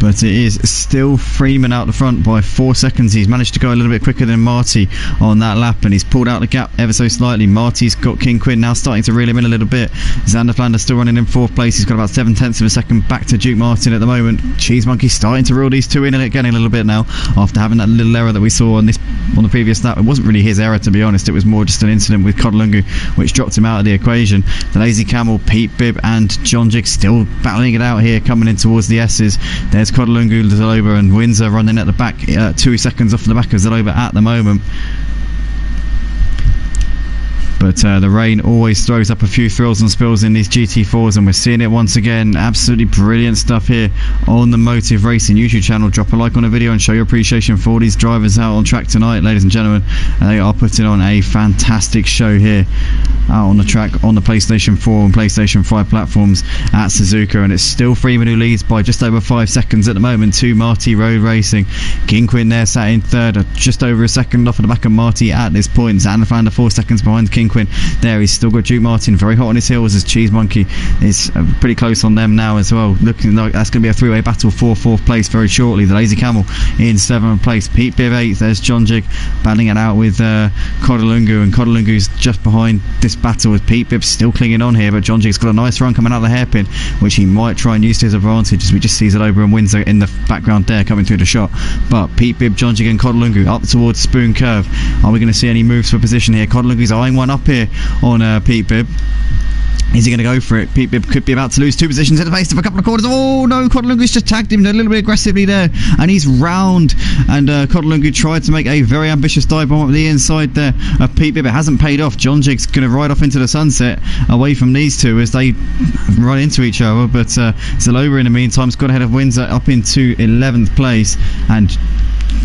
But it is still Freeman out the front by 4 seconds. He's managed to go a little bit quicker than Marty on that lap, and he's pulled out the gap ever so slightly. Marty's got King Quinn now starting to reel him in a little bit. Xander Flander still running in 4th place. He's got about 7 tenths of a second back to Duke Martin at the moment. GeezeMonkey starting to reel these two in again a little bit now after having that little error that we saw on the previous lap. It wasn't really his error, to be honest. It was more just an incident with Kodalungu which dropped him out of the equation. The Lazy Camel, Pete Bibb and John Jig still battling it out here, coming in towards the S's. There's Kodalungu, Zaloba and Windsor running at the back, 2 seconds off the back of Zaloba at the moment. But the rain always throws up a few thrills and spills in these GT4s, and we're seeing it once again. Absolutely brilliant stuff here on the Motive Racing YouTube channel. Drop a like on the video and show your appreciation for all these drivers out on track tonight, ladies and gentlemen. They are putting on a fantastic show here out on the track on the PlayStation 4 and PlayStation 5 platforms at Suzuka, and it's still Freeman who leads by just over 5 seconds at the moment to Marty Road Racing. King Quinn there sat in 3rd, just over a second off of the back of Marty at this point. Xander Flander 4 seconds behind King Quinn. There he's still got Duke Martin very hot on his heels as GeezeMonkey is pretty close on them now as well. Looking like that's going to be a 3-way battle for 4th place very shortly. The Lazy Camel in 7th place. Pete Bibb 8th. There's John Jig battling it out with Kodalungu, and Kodalungu's just behind this battle with Pete Bibb still clinging on here, but John Jig's got a nice run coming out of the hairpin which he might try and use to his advantage, as we just see Zaloba and Windsor in the background there coming through the shot. But Pete Bibb, John Jig and Kodalungu up towards Spoon Curve. Are we going to see any moves for position here? Kodalungu's eyeing one up here on Pete Bibb. Is he going to go for it? Pete Bibb could be about to lose 2 positions in the face of a couple of corners. Oh no, Kodalungu's just tagged him a little bit aggressively there, and he's round, and Kodalungu tried to make a very ambitious dive bomb up the inside there of Pete Bibb. It hasn't paid off. John Jig's going to ride off into the sunset away from these two as they run into each other, but Zaloba in the meantime has got ahead of Windsor up into 11th place, and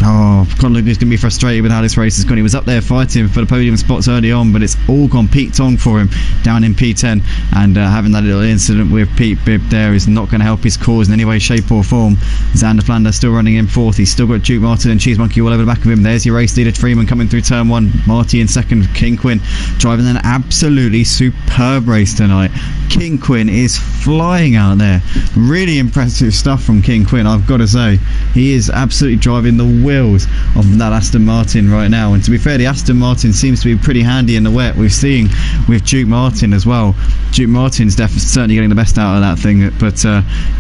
Oh, Conor Lugo's going to be frustrated with how this race has gone. He was up there fighting for the podium spots early on, but it's all gone Pete Tong for him down in P10, and having that little incident with Pete Bibb there is not going to help his cause in any way, shape or form. Xander Flanders still running in fourth. He's still got Duke Martin and Cheese Monkey all over the back of him. There's your race leader Freeman coming through turn one. Marty in second. King Quinn driving an absolutely superb race tonight. King Quinn is flying out there. Really impressive stuff from King Quinn, I've got to say. He is absolutely driving the wheels of that Aston Martin right now, and to be fair, the Aston Martin seems to be pretty handy in the wet. We're seeing with Duke Martin as well. Duke Martin's certainly getting the best out of that thing, but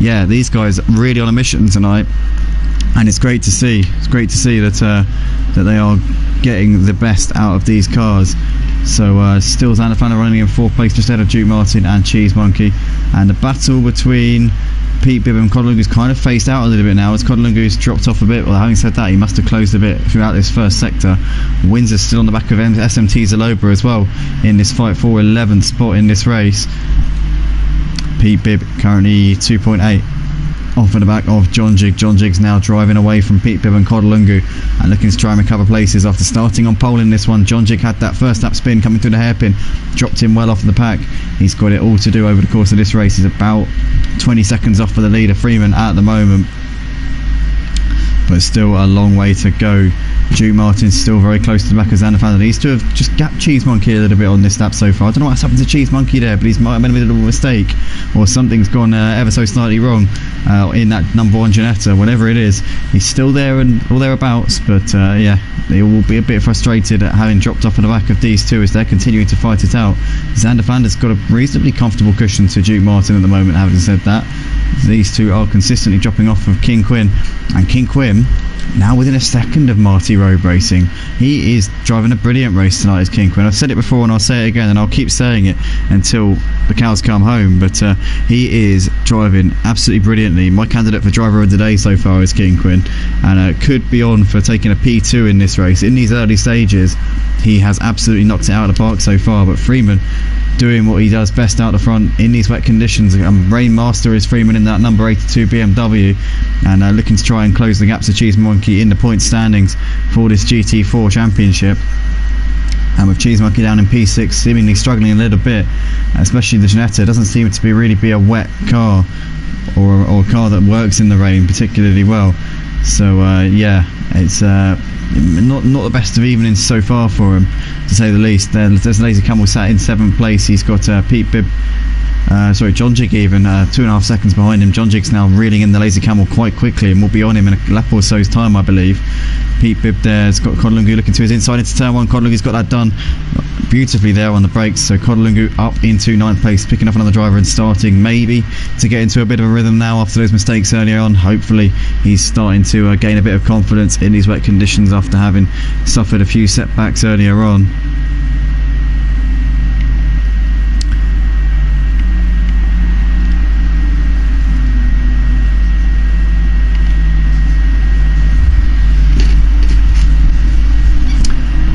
yeah, these guys are really on a mission tonight, and it's great to see. It's great to see that they are getting the best out of these cars. So still Xander Flanders running in fourth place just ahead of Duke Martin and Cheese Monkey, and the battle between Pete Bibb and Codalungu's kind of phased out a little bit now as Codalungu's dropped off a bit. Well, having said that, he must have closed a bit throughout this first sector. Windsor's still on the back of SMT Zaloba as well in this fight for 11th spot in this race. Pete Bibb currently 2.8 off of the back of John Jig. John Jig's now driving away from Pete Bibb and Codalungu and looking to try and recover places after starting on pole in this one. John Jig had that first lap spin coming through the hairpin, dropped him well off the pack. He's got it all to do over the course of this race. He's about 20 seconds off for the leader Freeman at the moment, but still a long way to go. Duke Martin's still very close to the back of Xander Flanders. These two have just gapped Cheese Monkey a little bit on this lap so far. I don't know what's happened to Cheese Monkey there, but he's might have made a little mistake, or something's gone ever so slightly wrong in that number one Ginetta, whatever it is. He's still there and all thereabouts, but yeah, they will be a bit frustrated at having dropped off on the back of these two as they're continuing to fight it out. Xander Flanders got a reasonably comfortable cushion to Duke Martin at the moment. Having said that, these two are consistently dropping off of King Quinn, and King Quinn now within a second of Marty Road Racing. He is driving a brilliant race tonight as King Quinn. I've said it before and I'll say it again, and I'll keep saying it until the cows come home, but he is driving absolutely brilliantly. My candidate for driver of the day so far is King Quinn, and could be on for taking a P2 in this race. In these early stages he has absolutely knocked it out of the park so far, but Freeman doing what he does best out the front in these wet conditions. Rain Master is Freeman in that number 82 BMW, and looking to try and close the gap to Cheese Monkey in the point standings for this GT4 championship. And with Cheese Monkey down in P6, seemingly struggling a little bit, especially the Ginetta doesn't seem to be really be a wet car, or a car that works in the rain particularly well. So yeah, it's not the best of evenings so far for him, to say the least. There's Lazy Camel sat in 7th place. He's got Pete Bibb, John Jig even 2.5 seconds behind him. John Jig's now reeling in the Lazy Camel quite quickly and will be on him in a lap or so's time, I believe. Pete Bibb there's got Codalungu looking to his inside into turn one. Codalungu's got that done beautifully there on the brakes, so Codalungu up into 9th place, picking up another driver and starting maybe to get into a bit of a rhythm now after those mistakes earlier on. Hopefully he's starting to gain a bit of confidence in these wet conditions after having suffered a few setbacks earlier on.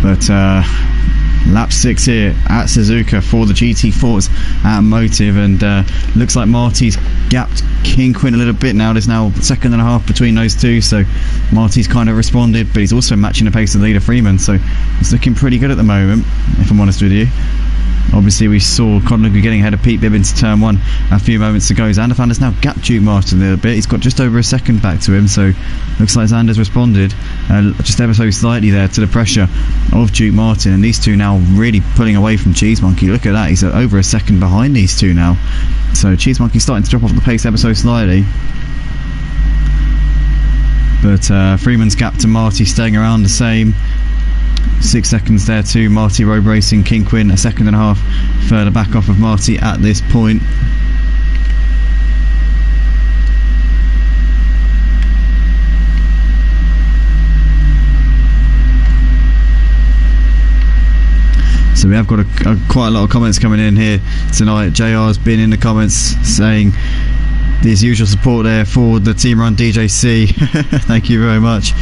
But lap 6 here at Suzuka for the GT4s at Motive, and looks like Marty's gapped King Quinn a little bit now. There's now a second and a half between those two, so Marty's kind of responded, but he's also matching the pace of the leader Freeman, so it's looking pretty good at the moment, if I'm honest with you. Obviously we saw Codalungu getting ahead of Pete Bibb into turn one a few moments ago. Xander Flanders now gapped Duke Martin a little bit. He's got just over a second back to him, so looks like Xander's responded just ever so slightly there to the pressure of Duke Martin, and these two now really pulling away from Cheese Monkey. Look at that, he's over a second behind these two now, so Cheese Monkey's starting to drop off the pace ever so slightly. But Freeman's gap to Marty staying around the same. 6 seconds there to Marty Road Racing. King Quinn a second and a half further back off of Marty at this point. So we have got quite a lot of comments coming in here tonight. JR's been in the comments saying there's usual support there for the team run DJC. Thank you very much.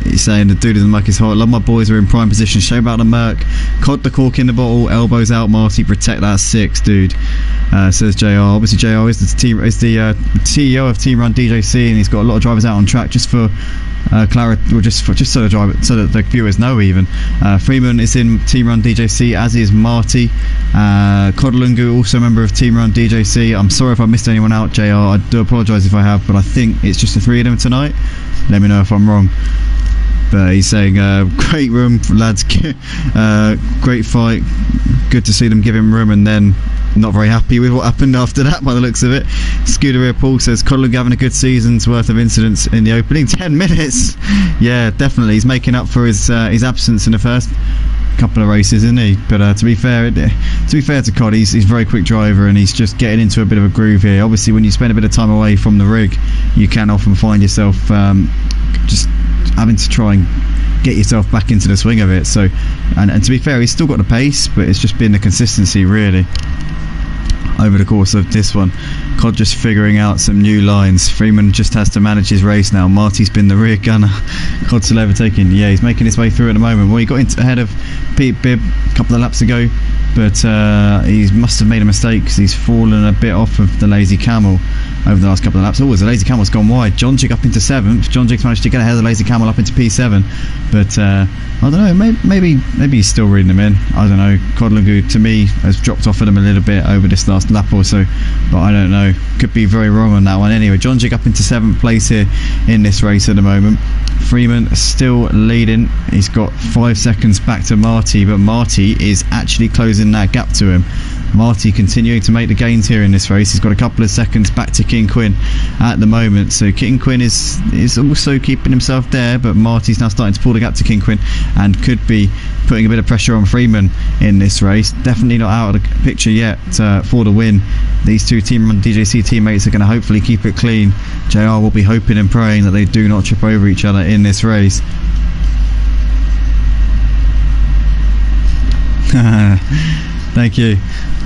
He's saying the dude in the muck is hot. Love my boys, are in prime position. Show about the Merc. Cod the cork in the bottle. Elbows out, Marty. Protect that 6, dude. Says JR. Obviously JR is the CEO of Team Run DJC, and he's got a lot of drivers out on track just for Clara, or just so that the viewers know even. Freeman is in Team Run DJC, as is Marty. Kodalungu, also a member of Team Run DJC. I'm sorry if I missed anyone out, JR. I do apologise if I have, but I think it's just the three of them tonight. Let me know if I'm wrong. But he's saying, great room, lads. Great fight. Good to see them give him room, and then not very happy with what happened after that by the looks of it. Scuderia Paul says Kodalungu having a good season's worth of incidents in the opening 10 minutes. Yeah, definitely. He's making up for his absence in the first couple of races, isn't he? But to be fair to Cod, he's a very quick driver, and he's just getting into a bit of a groove here. Obviously, when you spend a bit of time away from the rig, you can often find yourself just having to try and get yourself back into the swing of it. So, and to be fair, he's still got the pace, but it's just been the consistency really over the course of this one. Cod just figuring out some new lines. Freeman just has to manage his race now. Marty's been the rear gunner. Cod still overtaking. Yeah, he's making his way through at the moment. Well, he got ahead of Pete Bibb a couple of laps ago, but he must have made a mistake because he's fallen a bit off of the Lazy Camel over the last couple of laps. Oh, the Lazy Camel's gone wide. John Jig up into 7th. John Jig's managed to get ahead of the Lazy Camel up into P7, but I don't know, maybe he's still reading them in. I don't know. Kodalungu, to me, has dropped off at him a little bit over this last lap or so, but I don't know. Could be very wrong on that one. Anyway, John Jig up into 7th place here in this race at the moment. Freeman still leading. He's got 5 seconds back to Marty, but Marty is actually closing that gap to him. Marty continuing to make the gains here in this race. He's got a couple of seconds back to King Quinn at the moment. So King Quinn is also keeping himself there, but Marty's now starting to pull the gap to King Quinn and could be putting a bit of pressure on Freeman in this race. Definitely not out of the picture yet for the win. These two Team Run DJC teammates are going to hopefully keep it clean. JR will be hoping and praying that they do not trip over each other in this race. Thank you.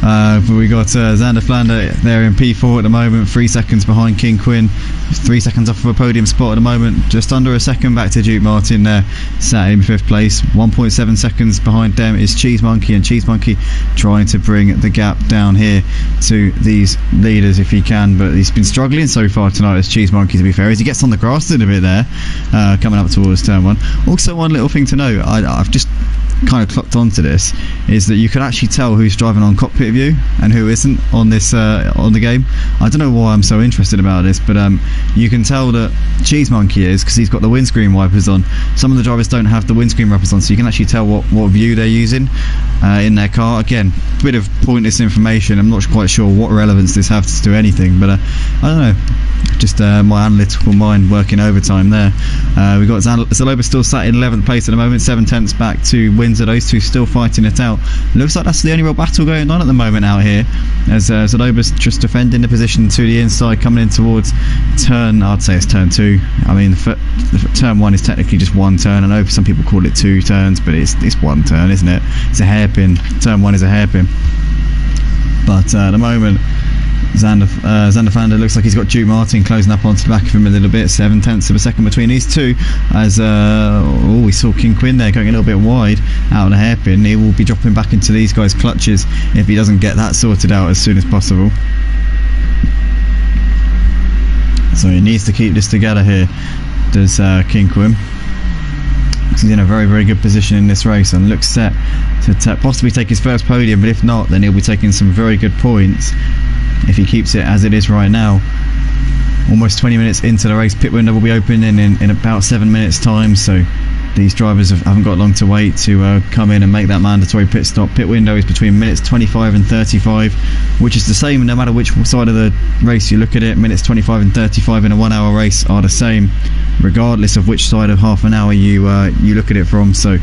But we got Xander Flander there in P4 at the moment, 3 seconds behind King Quinn, 3 seconds off of a podium spot at the moment, just under a second back to Duke Martin there, sat in 5th place. 1.7 seconds behind them is Cheese Monkey, and Cheese Monkey trying to bring the gap down here to these leaders if he can, but he's been struggling so far tonight as Cheese Monkey, to be fair, as he gets on the grass a little bit there, coming up towards turn 1. Also, one little thing to note, I've just kind of clocked onto this, is that you can actually tell who's driving on cockpit view and who isn't on this on the game. I don't know why I'm so interested about this, but you can tell that Cheese Monkey is, because he's got the windscreen wipers on. Some of the drivers don't have the windscreen wipers on, so you can actually tell what view they're using in their car. Again, a bit of pointless information. I'm not quite sure what relevance this has to anything, but I don't know, just my analytical mind working overtime there. We've got Zaloba still sat in 11th place at the moment, 7 tenths back to Windsor. Those two still fighting it out. Looks like that's the only real battle going on at the moment out here, as Zaloba's just defending the position to the inside, coming in towards I'd say it's turn 2. I mean, the turn 1 is technically just one turn. I know some people call it 2 turns, but it's one turn, isn't it? It's a hairpin. Turn 1 is a hairpin. But at the moment, Xander Flander looks like he's got Duke Martin closing up onto the back of him a little bit. 7 tenths of a second between these two, as we saw King Quinn there going a little bit wide out of the hairpin. He will be dropping back into these guys' clutches if he doesn't get that sorted out as soon as possible. So he needs to keep this together here, does King Quinn. He's in a very, very good position in this race and looks set to possibly take his first podium, but if not, then he'll be taking some very good points if he keeps it as it is right now. Almost 20 minutes into the race, pit window will be opening in about 7 minutes time, so these drivers haven't got long to wait to come in and make that mandatory pit stop. Pit window is between minutes 25 and 35, which is the same no matter which side of the race you look at it. Minutes 25 and 35 in a 1 hour race are the same regardless of which side of half an hour you look at it from. So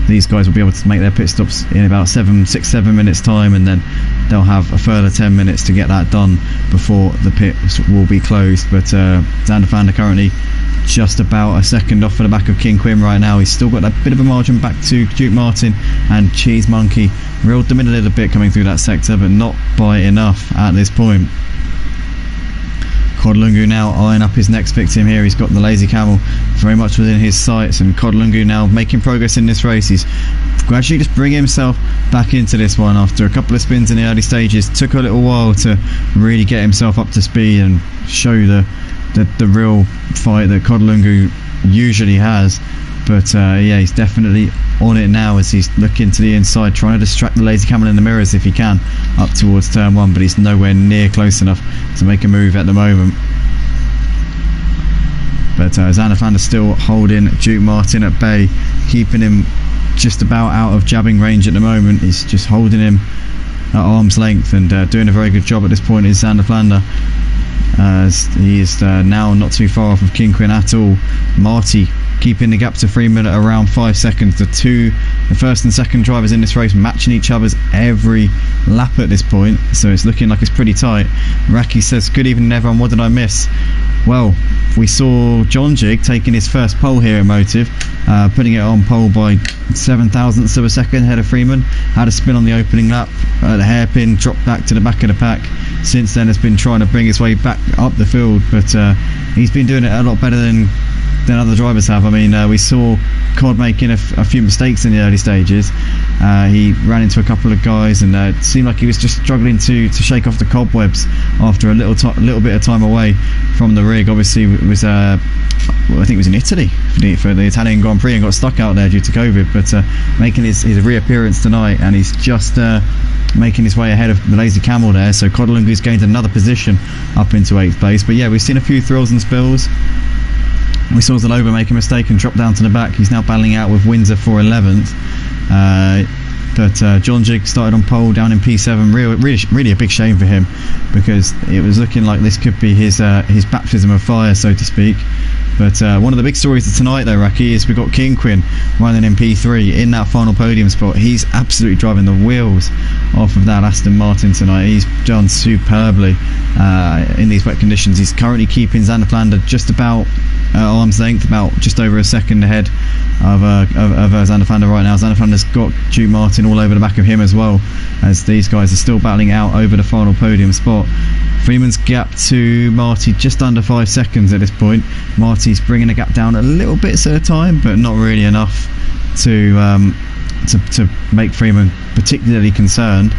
these guys will be able to make their pit stops in about 6-7 minutes time, and then they'll have a further 10 minutes to get that done before the pits will be closed. But Xander Flander currently just about a second off for the back of King Quinn right now. He's still got a bit of a margin back to Duke Martin, and Cheese Monkey reeled them in a little bit coming through that sector, but not by enough at this point. Kodalungu now eyeing up his next victim here. He's got the Lazy Camel very much within his sights, and Kodalungu now making progress in this race. He's gradually just bringing himself back into this one after a couple of spins in the early stages. Took a little while to really get himself up to speed and show the real fight that Kodalungu usually has. But yeah, he's definitely on it now as he's looking to the inside, trying to distract the lazy camel in the mirrors if he can, up towards turn 1, but he's nowhere near close enough to make a move at the moment. But Zeynalov still holding Duke Martin at bay, keeping him just about out of jabbing range at the moment. He's just holding him at arm's length and doing a very good job at this point is Zeynalov, as he is now not too far off of Kingquin at all. Marty keeping the gap to Freeman at around 5 seconds. The first and second drivers in this race matching each other's every lap at this point, so it's looking like it's pretty tight. Raki says, good evening everyone, what did I miss? Well, we saw John Jig taking his first pole here at Motive, putting it on pole by 7,000ths of a second ahead of Freeman. Had a spin on the opening lap at the hairpin, dropped back to the back of the pack. Since then has been trying to bring his way back up the field, but he's been doing it a lot better than other drivers have. I mean, we saw Cod making a few mistakes in the early stages. He ran into a couple of guys and it seemed like he was just struggling to shake off the cobwebs after a little bit of time away from the rig. Obviously it was I think it was in Italy for the Italian Grand Prix and got stuck out there due to COVID, but making his reappearance tonight, and he's just making his way ahead of the Lazy Camel there. So Codalungu's gained another position up into 8th place. But yeah, we've seen a few thrills and spills. We saw Zaloba make a mistake and drop down to the back. He's now battling out with Windsor for 11th. But John Jig started on pole down in P7. Really a big shame for him, because it was looking like this could be his baptism of fire, so to speak. But one of the big stories of tonight, though, Raki, is we've got Kingquin running in P3 in that final podium spot. He's absolutely driving the wheels off of that Aston Martin tonight. He's done superbly in these wet conditions. He's currently keeping Zeynalov just about arm's length, about just over a second ahead of Zeynalov right now. Zeynalov got Duke Martin all over the back of him as well, as these guys are still battling out over the final podium spot. Freeman's gap to Marty just under 5 seconds at this point. Marty's bringing the gap down a little bit at a time, but not really enough to make Freeman particularly concerned.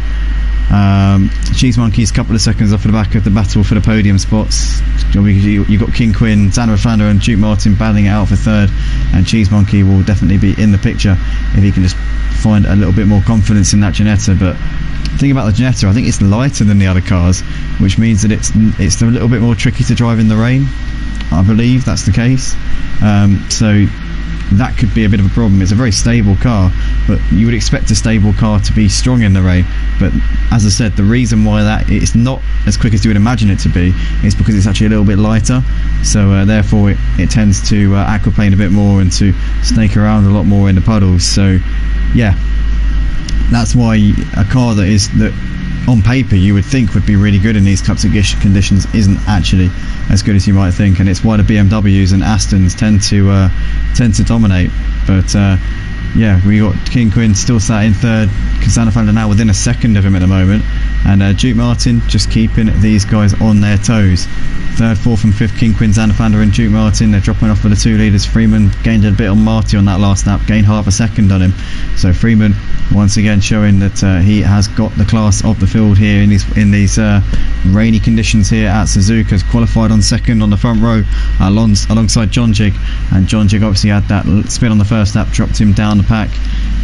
Cheese Monkey's a couple of seconds off the back of the battle for the podium spots. You've got Kingquin, Zeynalov and Duke Martin battling it out for 3rd, and Cheese Monkey will definitely be in the picture if he can just find a little bit more confidence in that Ginetta. But the thing about the Ginetta, I think it's lighter than the other cars, which means that it's a little bit more tricky to drive in the rain. I believe that's the case. So that could be a bit of a problem. It's a very stable car, but you would expect a stable car to be strong in the rain. But as I said, the reason why that it's not as quick as you would imagine it to be is because it's actually a little bit lighter. So therefore it tends to aquaplane a bit more and to snake around a lot more in the puddles. So yeah, that's why a car that on paper you would think would be really good in these types of conditions isn't actually as good as you might think, and it's why the BMWs and Astons tend to dominate. But yeah, we got Kingquin still sat in 3rd, Zeynalov now within a second of him at the moment, and Duke Martin just keeping these guys on their toes. 3rd, 4th and 5th Kingquin, Zeynalov and Duke Martin, they're dropping off for the 2 leaders. Freeman gained a bit on Marty on that last lap, gained half a second on him. So Freeman once again showing that he has got the class of the field here in these rainy conditions here at Suzuka. Has qualified on 2nd on the front row alongside John Jig, and John Jig obviously had that spin on the first lap, dropped him down the pack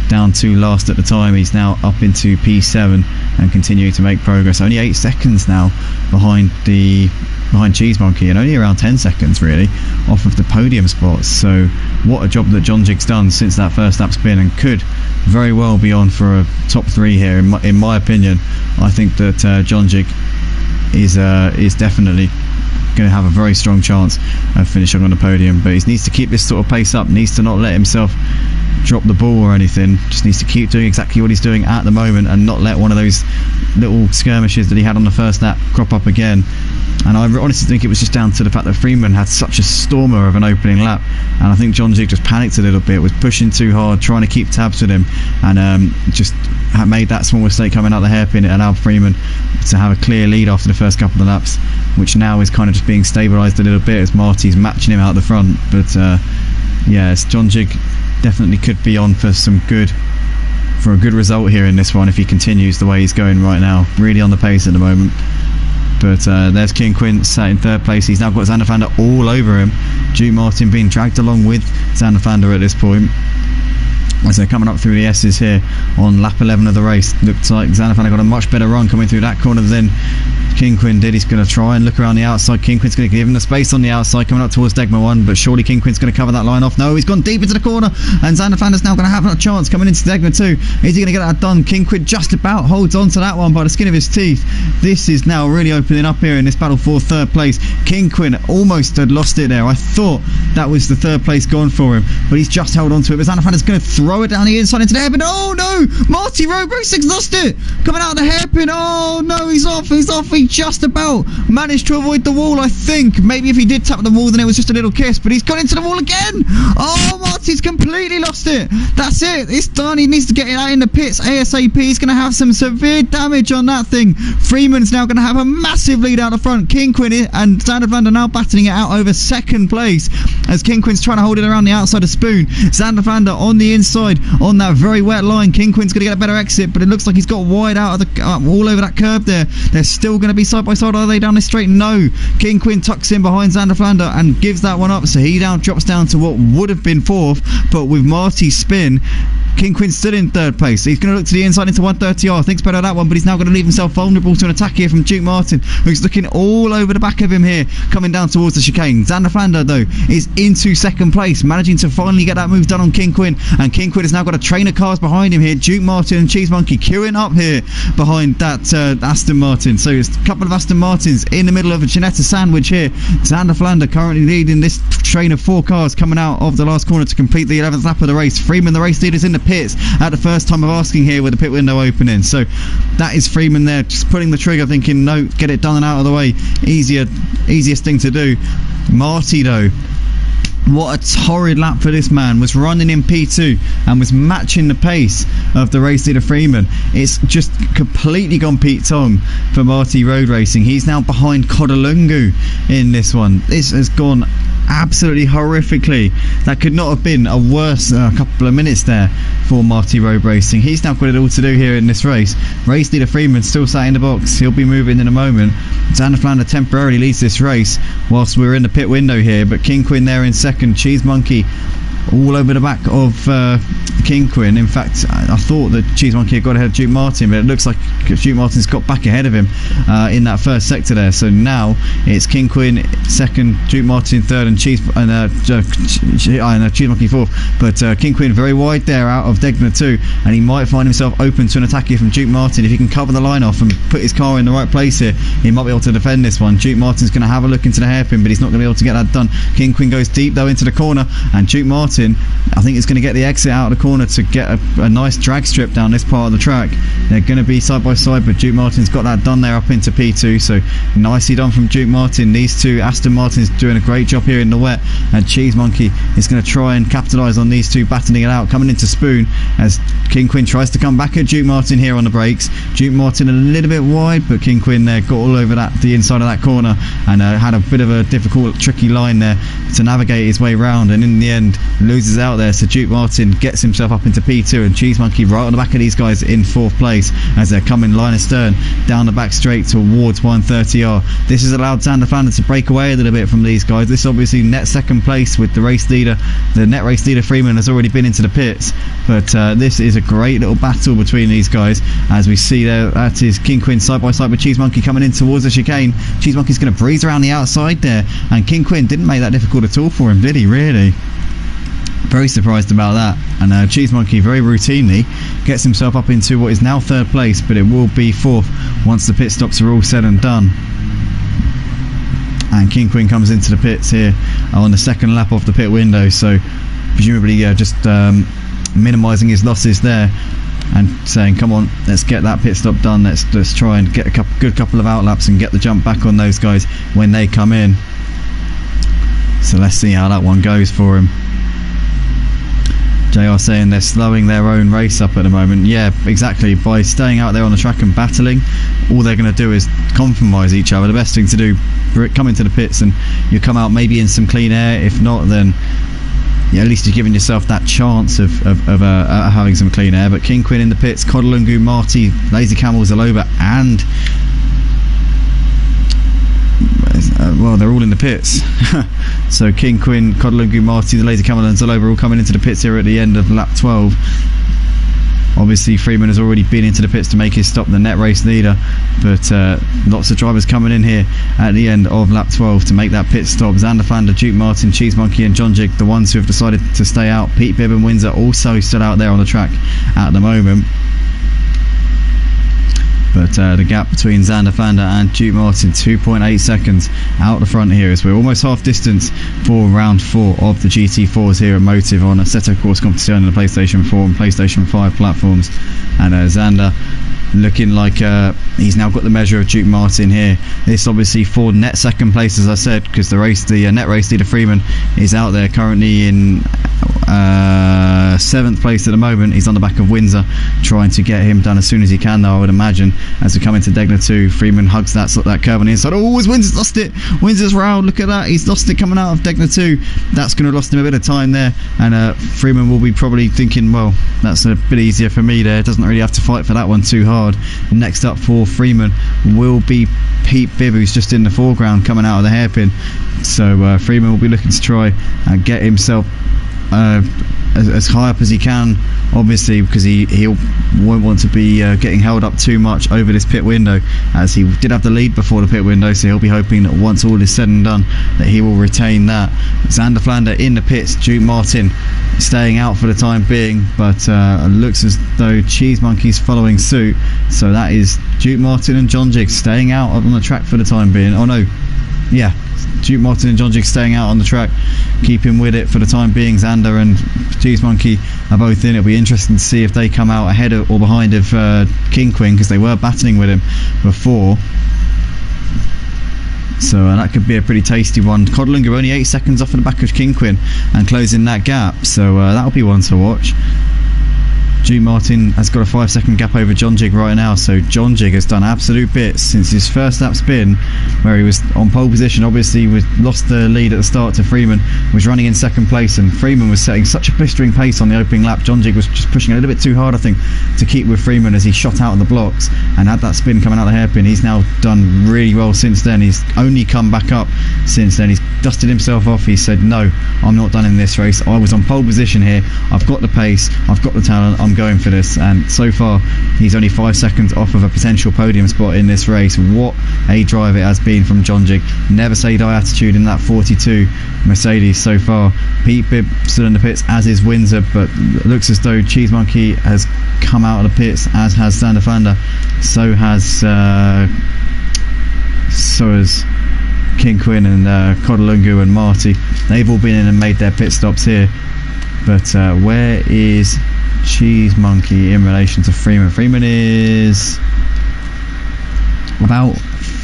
down to last at the time. He's now up into P7 and continuing to make progress, only 8 seconds now behind Cheese Monkey, and only around 10 seconds really off of the podium spots. So what a job that John Jig's done since that first lap spin, and could very well be on for a top 3 here in my opinion. I think that John Jig is definitely going to have a very strong chance of finishing on the podium, but he needs to keep this sort of pace up, needs to not let himself drop the ball or anything, just needs to keep doing exactly what he's doing at the moment and not let one of those little skirmishes that he had on the first lap crop up again. And I honestly think it was just down to the fact that Freeman had such a stormer of an opening lap, and I think John Jig just panicked a little bit, was pushing too hard, trying to keep tabs with him, and just made that small mistake coming out the hairpin. It allowed Freeman to have a clear lead after the first couple of laps, which now is kind of just being stabilised a little bit as Marty's matching him out the front. But yes, John Jig definitely could be on for a good result here in this one if he continues the way he's going right now. Really on the pace at the moment. But there's Kingquin sat in 3rd place. He's now got Zeynalov all over him. Duke Martin being dragged along with Xanderfander at this point, as they're coming up through the S's here on lap 11 of the race. Looks like Xanderfander got a much better run coming through that corner than Kingquin did. He's going to try and look around the outside. Kingquin's going to give him the space on the outside coming up towards Degma 1, but surely Kingquin's going to cover that line off. No, he's gone deep into the corner, and Xanderfander's now going to have a chance coming into Degma 2. Is he going to get that done? Kingquin just about holds on to that one by the skin of his teeth. This is now really opening up here in this battle for third place. Kingquin almost had lost it there. I thought that was the third place gone for him, but he's just held on to it. But Xanderfander's going to throw it down the inside into the hairpin. Oh no! Marty Road Racing's lost it! Coming out of the hairpin. Oh no, he's off. He just about managed to avoid the wall, I think. Maybe if he did tap the wall, then it was just a little kiss, but he's gone into the wall again. Oh, Marty's completely lost it. That's it. It's done. He needs to get it out in the pits ASAP. He's going to have some severe damage on that thing. Freeman's now going to have a massive lead out the front. Kingquin and Xanderfander now battling it out over second place, as Kingquin's trying to hold it around the outside of Spoon. Xanderfander on the inside on that very wet line. Kingquin's going to get a better exit, but it looks like he's got wide out of the all over that curb there. They're still going to be side by side. Are they down this straight? No. Kingquin tucks in behind Xanderfander and gives that one up, so he now drops down to what would have been fourth, but with Marty's spin, Kingquin's still in third place. He's going to look to the inside into 130R. Thinks better of that one, but he's now going to leave himself vulnerable to an attack here from Duke Martin, who's looking all over the back of him here, coming down towards the chicane. Xanderfander, though, is into second place, managing to finally get that move done on Kingquin, and Kingquin has now got a train of cars behind him here. Duke Martin and Cheese Monkey queuing up here behind that Aston Martin. So it's a couple of Aston Martins in the middle of a Ginetta sandwich here. Xanderfander currently leading this train of 4 cars coming out of the last corner to complete the 11th lap of the race. Freeman, the race leader, is in the pits at the first time of asking here with the pit window opening. So that is Freeman there, just pulling the trigger, thinking, no, get it done and out of the way. Easiest thing to do. Marty, though, what a torrid lap for this man. Was running in P2 and was matching the pace of the race leader Freeman. It's just completely gone Pete Tong for Marty Road Racing. He's now behind Kodalungu in this one. This has gone absolutely horrifically. That could not have been a worse couple of minutes there for Marty Road Racing. He's now got it all to do here in this race. Race leader Freeman still sat in the box. He'll be moving in a moment. Xanderfander temporarily leads this race whilst we're in the pit window here, but Kingquin there in second. Cheese Monkey all over the back of Kingquin. In fact, I thought that Cheese Monkey had got ahead of Duke Martin, but it looks like Duke Martin's got back ahead of him in that first sector there. So now it's Kingquin second, Duke Martin third, and Cheese Monkey fourth. But Kingquin very wide there out of Degma 2, and he might find himself open to an attack here from Duke Martin. If he can cover the line off and put his car in the right place here, he might be able to defend this one. Duke Martin's going to have a look into the hairpin, but he's not going to be able to get that done. Kingquin goes deep though into the corner, and Duke Martin, I think, is going to get the exit out of the corner to get a nice drag strip down this part of the track. They're going to be side by side, but Duke Martin's got that done there up into P2, so nicely done from Duke Martin. These two Aston Martins doing a great job here in the wet, and Cheese Monkey is going to try and capitalise on these two battling it out, coming into Spoon as Kingquin tries to come back at Duke Martin here on the brakes. Duke Martin a little bit wide, but Kingquin there got all over the inside of that corner and had a bit of a difficult, tricky line there to navigate his way round, and in the end loses out there. So Duke Martin gets himself up into P2, and Cheese Monkey right on the back of these guys in fourth place as they're coming line astern down the back straight towards 130R. This has allowed Xanderfander to break away a little bit from these guys. This obviously net second place with the race leader. The net race leader Freeman has already been into the pits, but this is a great little battle between these guys. As we see there, that is Kingquin side by side with Cheese Monkey coming in towards the chicane. Cheese Monkey's going to breeze around the outside there, and Kingquin didn't make that difficult at all for him, did he, really? Very surprised about that. And Cheese Monkey very routinely gets himself up into what is now third place, but it will be fourth once the pit stops are all said and done. And Kingquin comes into the pits here on the second lap of the pit window, so presumably just minimising his losses there and saying, come on, let's get that pit stop done, let's try and get a good couple of outlaps and get the jump back on those guys when they come in. So let's see how that one goes for him. JR saying they're slowing their own race up at the moment. Yeah, exactly. By staying out there on the track and battling, all they're going to do is compromise each other. The best thing to do, come into the pits and you come out maybe in some clean air. If not, then at least you're giving yourself that chance of having some clean air. But Kingquin in the pits, Kodalungu, Marty, Lazy Camel, Zaloba and well, they're all in the pits. So King, Quinn, Kodolungu, Marty, the Lazy Camel and Zaloba all coming into the pits here at the end of lap 12. Obviously Freeman has already been into the pits to make his stop, the net race leader, but lots of drivers coming in here at the end of lap 12 to make that pit stop. Xander Flander, Duke Martin, Cheese Monkey and John Jig, the ones who have decided to stay out. Pete Bibb and Windsor also still out there on the track at the moment. But the gap between Xander Flander and Duke Martin, 2.8 seconds out the front here, as we're almost half distance for round 4 of the GT4s here at Motive on Assetto Corsa Competizione on the PlayStation 4 and PlayStation 5 platforms. And Xander looking like he's now got the measure of Duke Martin here. This obviously for net second place, as I said, because the net race leader Freeman is out there currently in 7th place at the moment. He's on the back of Windsor, trying to get him done as soon as he can, though, I would imagine. As we come into Degner 2, Freeman hugs that curve on the inside. Oh, Windsor's lost it. Windsor's round. Look at that. He's lost it coming out of Degner 2. That's going to have lost him a bit of time there. And Freeman will be probably thinking, well, that's a bit easier for me there. Doesn't really have to fight for that one too hard. Next up for Freeman will be Pete Bibb, who's just in the foreground coming out of the hairpin. So Freeman will be looking to try and get himself as high up as he can, obviously, because he won't want to be getting held up too much over this pit window, as he did have the lead before the pit window, so he'll be hoping that once all is said and done that he will retain that. Xander Flander in the pits, Duke Martin staying out for the time being, but looks as though Cheese Monkey's following suit, so that is Duke Martin and John Jig staying out on the track for the time being. Oh no, yeah, Duke Martin and John Jig staying out on the track, keeping with it for the time being. Xander and Cheese Monkey are both in. It'll be interesting to see if they come out ahead of, or behind of King Quinn, because they were battling with him before. So that could be a pretty tasty one. Kodolungu only 8 seconds off of the back of King Quinn and closing that gap, so that'll be one to watch. Duke Martin has got a 5-second gap over John Jig right now, so John Jig has done absolute bits since his first lap spin, where he was on pole position. Obviously lost the lead at the start to Freeman, was running in 2nd place, and Freeman was setting such a blistering pace on the opening lap. John Jig was just pushing a little bit too hard, I think, to keep with Freeman as he shot out of the blocks and had that spin coming out of the hairpin. He's now done really well since then. He's only come back up since then. He's dusted himself off. He said, no, I'm not done in this race. I was on pole position here. I've got the pace, I've got the talent, I'm going for this. And so far he's only 5 seconds off of a potential podium spot in this race. What a drive it has been from John Jig. Never say die attitude in that 42 Mercedes so far. Pete Bibb still in the pits, as is Windsor, but it looks as though Cheese Monkey has come out of the pits, as has Xander Flander, so has King Quinn and Kodolungu and Marty. They've all been in and made their pit stops here. But where is Cheese Monkey in relation to Freeman? Freeman is about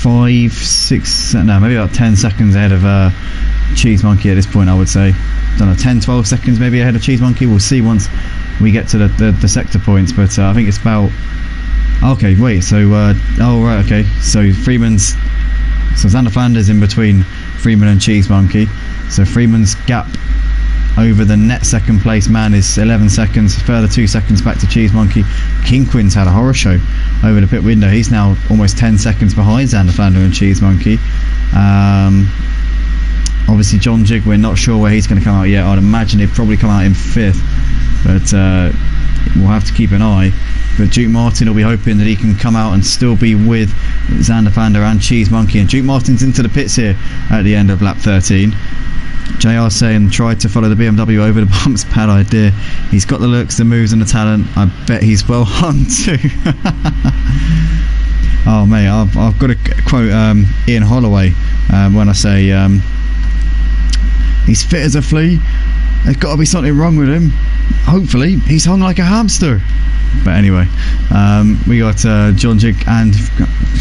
maybe about 10 seconds ahead of Cheese Monkey at this point, I would say. Don't know, 10-12 seconds maybe ahead of Cheese Monkey. We'll see once we get to the sector points, but I think it's about, okay, wait, so oh right, okay, so Xander Flander's in between Freeman and Cheese Monkey, so Freeman's gap over the net 2nd place man is 11 seconds, further 2 seconds back to Cheese Monkey. King Quinn's had a horror show over the pit window. He's now almost 10 seconds behind Xander Flander and Cheese Monkey. Obviously John Jig, we're not sure where he's going to come out yet. I'd imagine he'd probably come out in 5th, but we'll have to keep an eye. But Duke Martin will be hoping that he can come out and still be with Xander Flander and Cheese Monkey. And Duke Martin's into the pits here at the end of lap 13. JR saying, tried to follow the BMW over the bumps, bad idea. He's got the looks, the moves and the talent. I bet he's well hung too. Oh mate, I've got to quote Ian Holloway when I say he's fit as a flea. There's got to be something wrong with him. Hopefully he's hung like a hamster. But anyway, we got John Jig and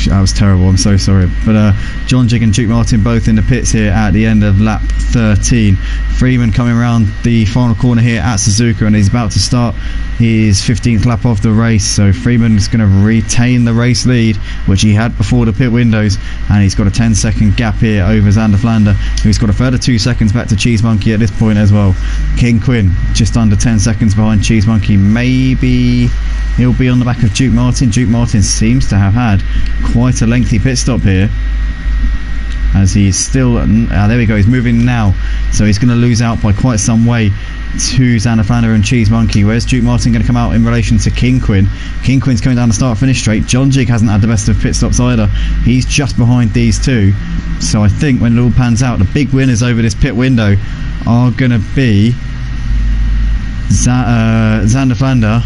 that was terrible, I'm so sorry, but John Jig and Duke Martin both in the pits here at the end of lap 13. Freeman coming around the final corner here at Suzuka, and he's about to start his 15th lap of the race, so Freeman's going to retain the race lead which he had before the pit windows, and he's got a 10-second gap here over Xander Flander, who's got a further 2 seconds back to Cheese Monkey at this point as well. King Quinn just under 10 seconds behind Cheese Monkey. Maybe he'll be on the back of Duke Martin. Duke Martin seems to have had quite a lengthy pit stop here. as he's still there we go, he's moving now, so he's going to lose out by quite some way to Xanafander and Cheese Monkey. Where's Duke Martin going to come out in relation to King Quinn? King Quinn's coming down the start finish straight. John Jig hasn't had the best of pit stops either. He's just behind these two. So I think when it all pans out, the big winners over this pit window are going to be Xanafander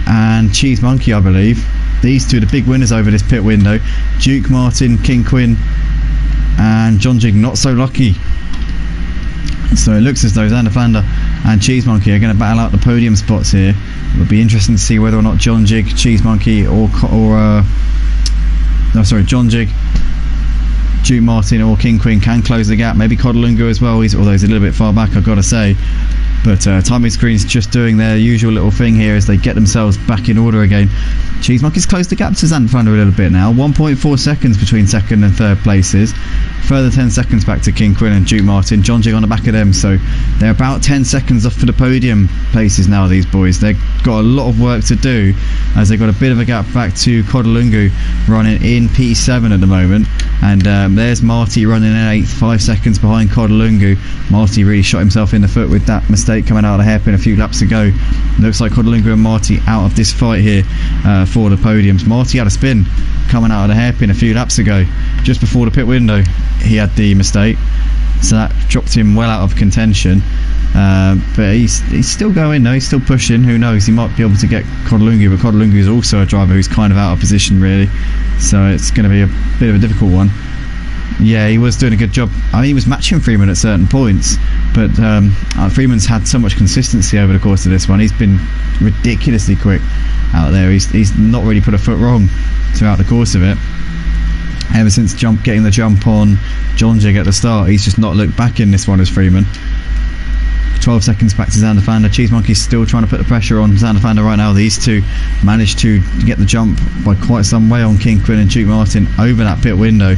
and Cheese Monkey, I believe. These two, the big winners over this pit window. Duke Martin, King Quinn and John Jig not so lucky. So it looks as though Xanafander and Cheese Monkey are going to battle out the podium spots here. It'll be interesting to see whether or not John Jig, Cheese Monkey John Jig, Duke Martin or King Quinn can close the gap. Maybe Kodalunga as well, although he's a little bit far back, I've got to say. But timing screens just doing their usual little thing here as they get themselves back in order again. Cheese Monkey's closed the gap to Xanafander a little bit now. 1.4 seconds between second and third places. Further 10 seconds back to King Quinn and Duke Martin. John Jig on the back of them, so they're about 10 seconds off for the podium places now, these boys. They've got a lot of work to do as they've got a bit of a gap back to Kodalunga running in P7 at the moment. And there's Marty running in 8th, 5 seconds behind Kodalunga. Marty really shot himself in the foot with that mistake coming out of the hairpin a few laps ago. Looks like Kodalunga and Marty out of this fight here for the podiums. Marty had a spin coming out of the hairpin a few laps ago, just before the pit window. He had the mistake, so that dropped him well out of contention. But he's still going though, he's still pushing. Who knows, he might be able to get Kodalunga, but Kodalunga is also a driver who's kind of out of position really, so it's going to be a bit of a difficult one. Yeah, he was doing a good job. I mean, he was matching Freeman at certain points, but Freeman's had so much consistency over the course of this one. He's been ridiculously quick out there. He's not really put a foot wrong throughout the course of it. Ever since getting the jump on John Jig at the start, he's just not looked back in this one as Freeman. 12 seconds back to Xanafander. Cheese Monkey's still trying to put the pressure on Xanafander right now. These two managed to get the jump by quite some way on King Quinn and Duke Martin over that pit window.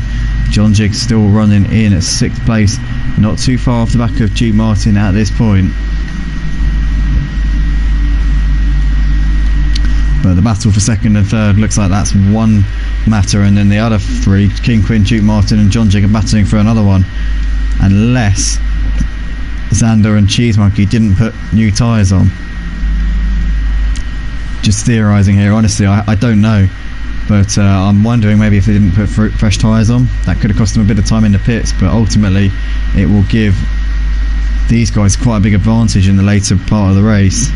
John Jig still running in at 6th place, not too far off the back of Duke Martin at this point. But the battle for second and third looks like that's one matter, and then the other three, King Quinn, Duke Martin and John Jig, are battling for another one, unless Xander and Cheese Monkey didn't put new tyres on. Just theorising here, honestly, I don't know, but I'm wondering maybe if they didn't put fresh tyres on, that could have cost them a bit of time in the pits, but ultimately it will give these guys quite a big advantage in the later part of the race.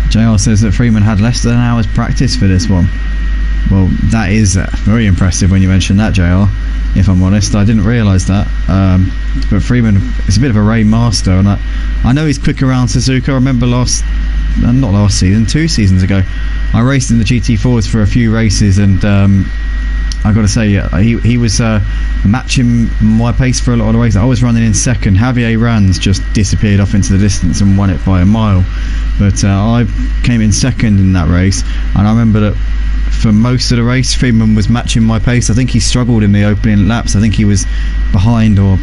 JR says that Freeman had less than an hour's practice for this one. Well, that is very impressive when you mention that, JR, if I'm honest. I didn't realise that. But Freeman is a bit of a rain master, and I know he's quick around Suzuka. I remember not last season, 2 seasons ago, I raced in the GT4s for a few races, and I've got to say, he was matching my pace for a lot of the races. I was running in second. Javier Ranz just disappeared off into the distance and won it by a mile. But I came in second in that race, and I remember that for most of the race Freeman was matching my pace. I think he struggled in the opening laps. I think he was behind, or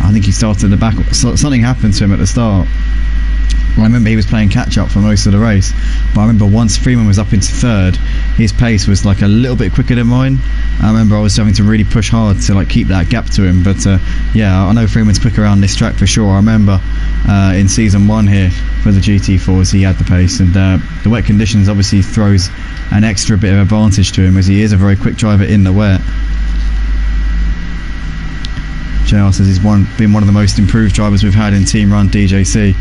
I think he started at the back. Something happened to him at the start. I remember he was playing catch up for most of the race, but I remember once Freeman was up into third, his pace was like a little bit quicker than mine. I remember I was having to really push hard to like keep that gap to him. But yeah, I know Freeman's quick around this track for sure. I remember in season 1 here for the GT4s he had the pace, and the wet conditions obviously throws an extra bit of advantage to him, as he is a very quick driver in the wet. JR says he's been one of the most improved drivers we've had in Team Run DJC.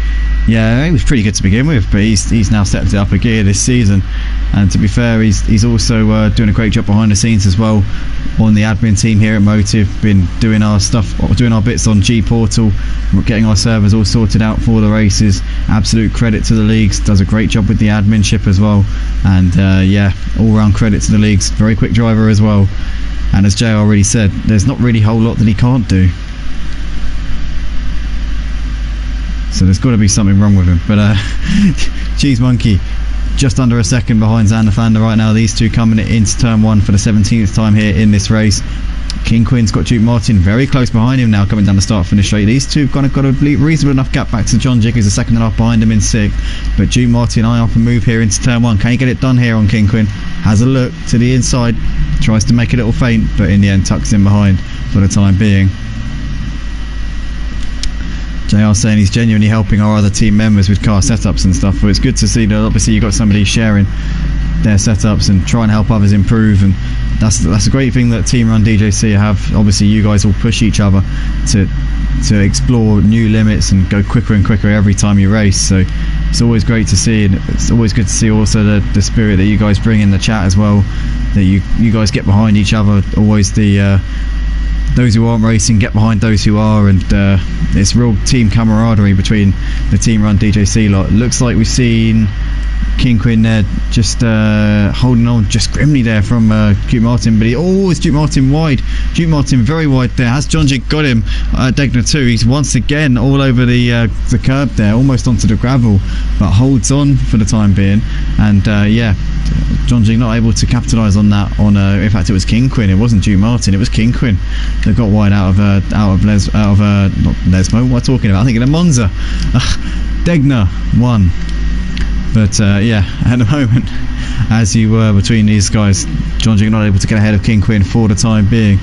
Yeah, he was pretty good to begin with, but he's now stepped it up a gear this season. And to be fair, he's also doing a great job behind the scenes as well on the admin team here at Motive. Been doing our stuff, doing our bits on G Portal, getting our servers all sorted out for the races. Absolute credit to the leagues. Does a great job with the adminship as well. And yeah, all round credit to the leagues. Very quick driver as well. And as JR already said, there's not really a whole lot that he can't do. So there's got to be something wrong with him. But Cheese Monkey just under a second behind Xanafander right now. These two coming into turn 1 for the 17th time here in this race. King Quinn's got Duke Martin very close behind him now, coming down the start finish straight. These two have kind of got a reasonable enough gap back to John Jig, who's a second and a half behind him in 6th. But Duke Martin eye off a move here into turn 1. Can he get it done here on King Quinn? Has a look to the inside, tries to make a little feint, but in the end tucks in behind for the time being. JR saying he's genuinely helping our other team members with car setups and stuff, but it's good to see that obviously you've got somebody sharing their setups and trying to help others improve, and that's a great thing that Team Run DJC have. Obviously you guys will push each other to explore new limits and go quicker and quicker every time you race, so it's always great to see, and it's always good to see also the spirit that you guys bring in the chat as well, that you guys get behind each other, always the those who aren't racing get behind those who are, and it's real team camaraderie between the Team Run DJC lot. It looks like we've seen King Quinn there just holding on just grimly there from Duke Martin, but it's Duke Martin wide. Duke Martin very wide there. Has John Jig got him? Degner too. He's once again all over the curb there, almost onto the gravel, but holds on for the time being. And yeah, John Jig not able to capitalise on that. In fact, it was King Quinn. It wasn't Duke Martin. It was King Quinn that got wide out of not Lesmo. What am I talking about? I think in a Monza. Degner won. But yeah, at the moment, as you were between these guys, John Jig not able to get ahead of King Quinn for the time being.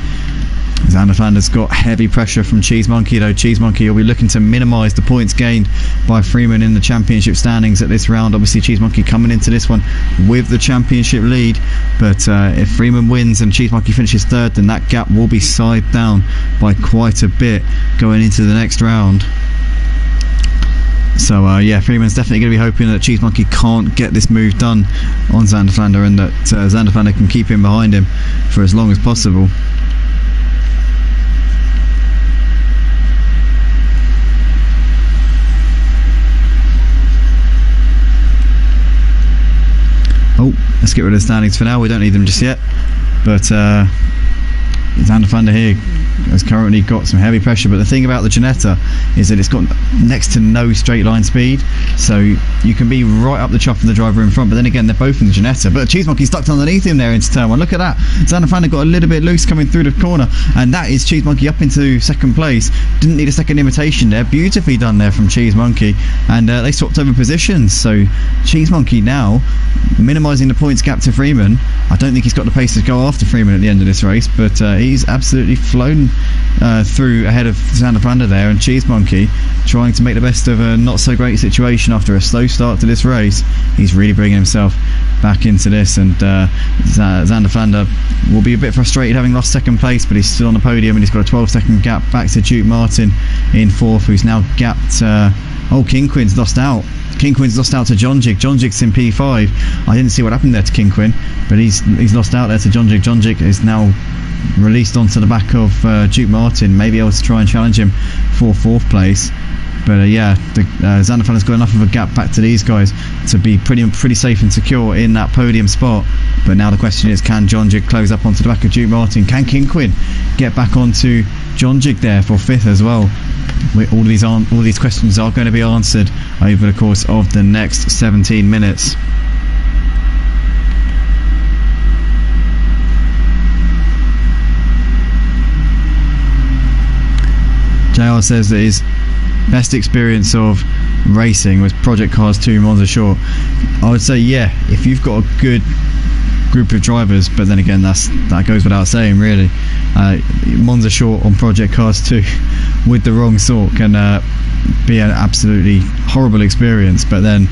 Xander Vander's got heavy pressure from Cheese Monkey, though. Cheese Monkey will be looking to minimise the points gained by Freeman in the championship standings at this round. Obviously Cheese Monkey coming into this one with the championship lead, but if Freeman wins and Cheese Monkey finishes 3rd, then that gap will be sized down by quite a bit going into the next round. So yeah, Freeman's definitely going to be hoping that Cheese Monkey can't get this move done on Xander Flander, and that Xander Flander can keep him behind him for as long as possible. Oh, let's get rid of the standings for now. We don't need them just yet. But Xander Flander here has currently got some heavy pressure, but the thing about the Ginetta is that it's got next to no straight line speed, so you can be right up the chop of the driver in front, but then again they're both in the Ginetta. But Cheese Monkey stuck underneath him there into turn 1. Look at that. Xander Flander got a little bit loose coming through the corner, and that is Cheese Monkey up into 2nd place. Didn't need a second imitation there. Beautifully done there from Cheese Monkey, and they swapped over positions, so Cheese Monkey now minimising the points gap to Freeman. I don't think he's got the pace to go after Freeman at the end of this race, but he's absolutely flown through ahead of Xander Flander there, and Cheese Monkey trying to make the best of a not so great situation after a slow start to this race. He's really bringing himself back into this, and Xander Flander will be a bit frustrated having lost 2nd place, but he's still on the podium, and he's got a 12-second gap back to Duke Martin in 4th, who's now gapped King Quinn's lost out. King Quinn's lost out to John Jig. John Jig's in P5. I didn't see what happened there to King Quinn, but he's lost out there to John Jig. John Jig is now released onto the back of Duke Martin, maybe able to try and challenge him for 4th place. But yeah, Xander Flander's got enough of a gap back to these guys to be pretty safe and secure in that podium spot. But now the question is, can John Jig close up onto the back of Duke Martin? Can King Quinn get back onto John Jig there for 5th as well? All these questions are going to be answered over the course of the next 17 minutes. JR says that his best experience of racing was Project Cars 2 Monza Short. I would say, yeah, if you've got a good group of drivers, but then again that goes without saying really. Monza Short on Project Cars 2 with the wrong sort can be an absolutely horrible experience. But then,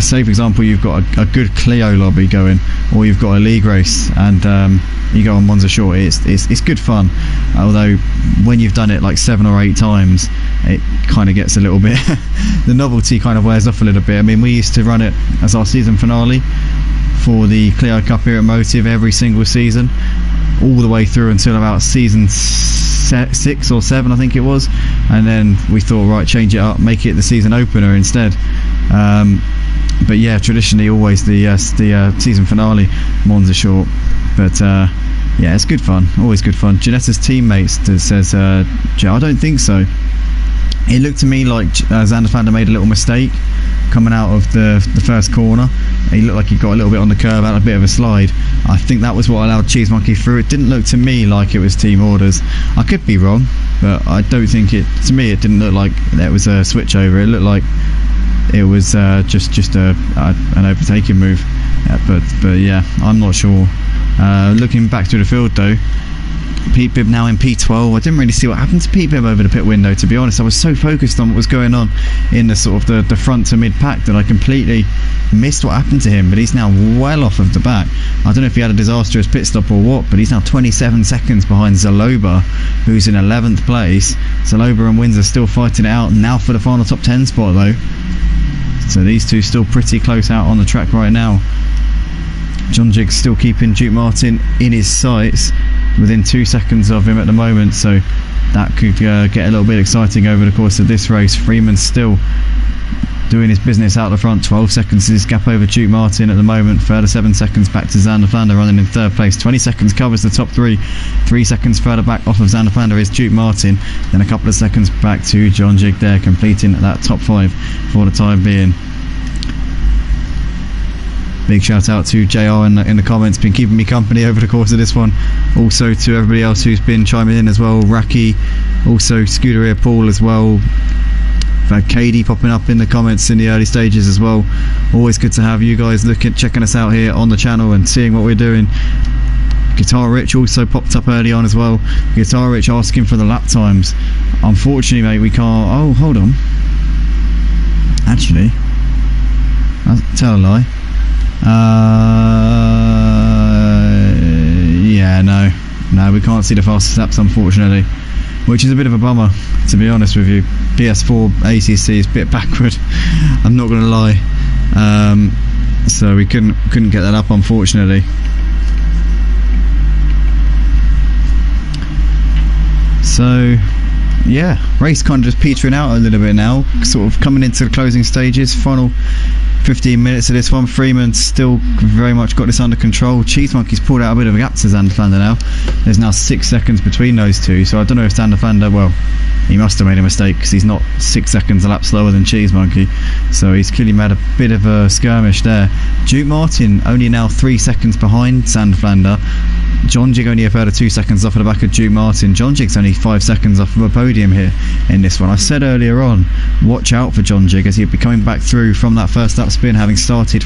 say for example you've got a good Clio lobby going, or you've got a league race, and you go on Monza Short, it's good fun. Although when you've done it like 7 or 8 times, it kind of gets a little bit the novelty kind of wears off a little bit. I mean, we used to run it as our season finale for the Clio Cup here at Motive every single season, all the way through until about season 6 or 7 I think it was, and then we thought, right, change it up, make it the season opener instead. But yeah, traditionally always the season finale Monza Short. But yeah, it's good fun, always good fun. Janetta's teammates says, I don't think so. It looked to me like Xander Flander made a little mistake coming out of the first corner. He looked like he got a little bit on the curve, out a bit of a slide. I think that was what allowed Cheese Monkey through. It didn't look to me like it was team orders. I could be wrong, but I don't think it. To me, it didn't look like there was a switch over. It looked like it was just an overtaking move. But yeah, I'm not sure. Looking back through the field though, Pete Bibb now in P12. I didn't really see what happened to Pete Bibb over the pit window, to be honest. I was so focused on what was going on in the sort of the front to mid pack that I completely missed what happened to him. But he's now well off of the back. I don't know if he had a disastrous pit stop or what, but he's now 27 seconds behind Zaloba, who's in 11th place. Zaloba and Windsor still fighting it out now for the final top 10 spot though. So these two still pretty close out on the track right now. John Jig's still keeping Duke Martin in his sights, within 2 seconds of him at the moment, so that could get a little bit exciting over the course of this race. Freeman's still doing his business out the front. 12 seconds is his gap over Duke Martin at the moment. Further 7 seconds back to Xander Flander running in third place. 20 seconds covers the top three. 3 seconds further back off of Xander Flander is Duke Martin. Then a couple of seconds back to John Jig there, completing that top 5 for the time being. Big shout out to JR in the comments, been keeping me company over the course of this one. Also to everybody else who's been chiming in as well. Raki, also Scuderia Paul as well. Katie popping up in the comments in the early stages as well. Always good to have you guys checking us out here on the channel and seeing what we're doing. Guitar Rich also popped up early on as well. Guitar Rich asking for the lap times. Unfortunately, mate, we can't. Oh, hold on. Actually, I'll tell a lie. Yeah, no, we can't see the fastest laps, unfortunately, which is a bit of a bummer, to be honest with you. PS4 ACC is a bit backward, I'm not gonna lie. So we couldn't get that up, unfortunately. So yeah, race kind of just petering out a little bit now, sort of coming into the closing stages. Final 15 minutes of this one. Freeman still very much got this under control. Cheese Monkey's pulled out a bit of a gap to Xander Flander now. There's now 6 seconds between those two, so I don't know if Xander Flander, well, he must have made a mistake because he's not 6 seconds a lap slower than Cheese Monkey, so he's clearly made a bit of a skirmish there. Duke Martin only now 3 seconds behind Xander Flander. John Jig only a further 2 seconds off of the back of Duke Martin. John Jig's only 5 seconds off of a podium here in this one. I said earlier on, watch out for John Jig as he'll be coming back through from that first lap spin, having started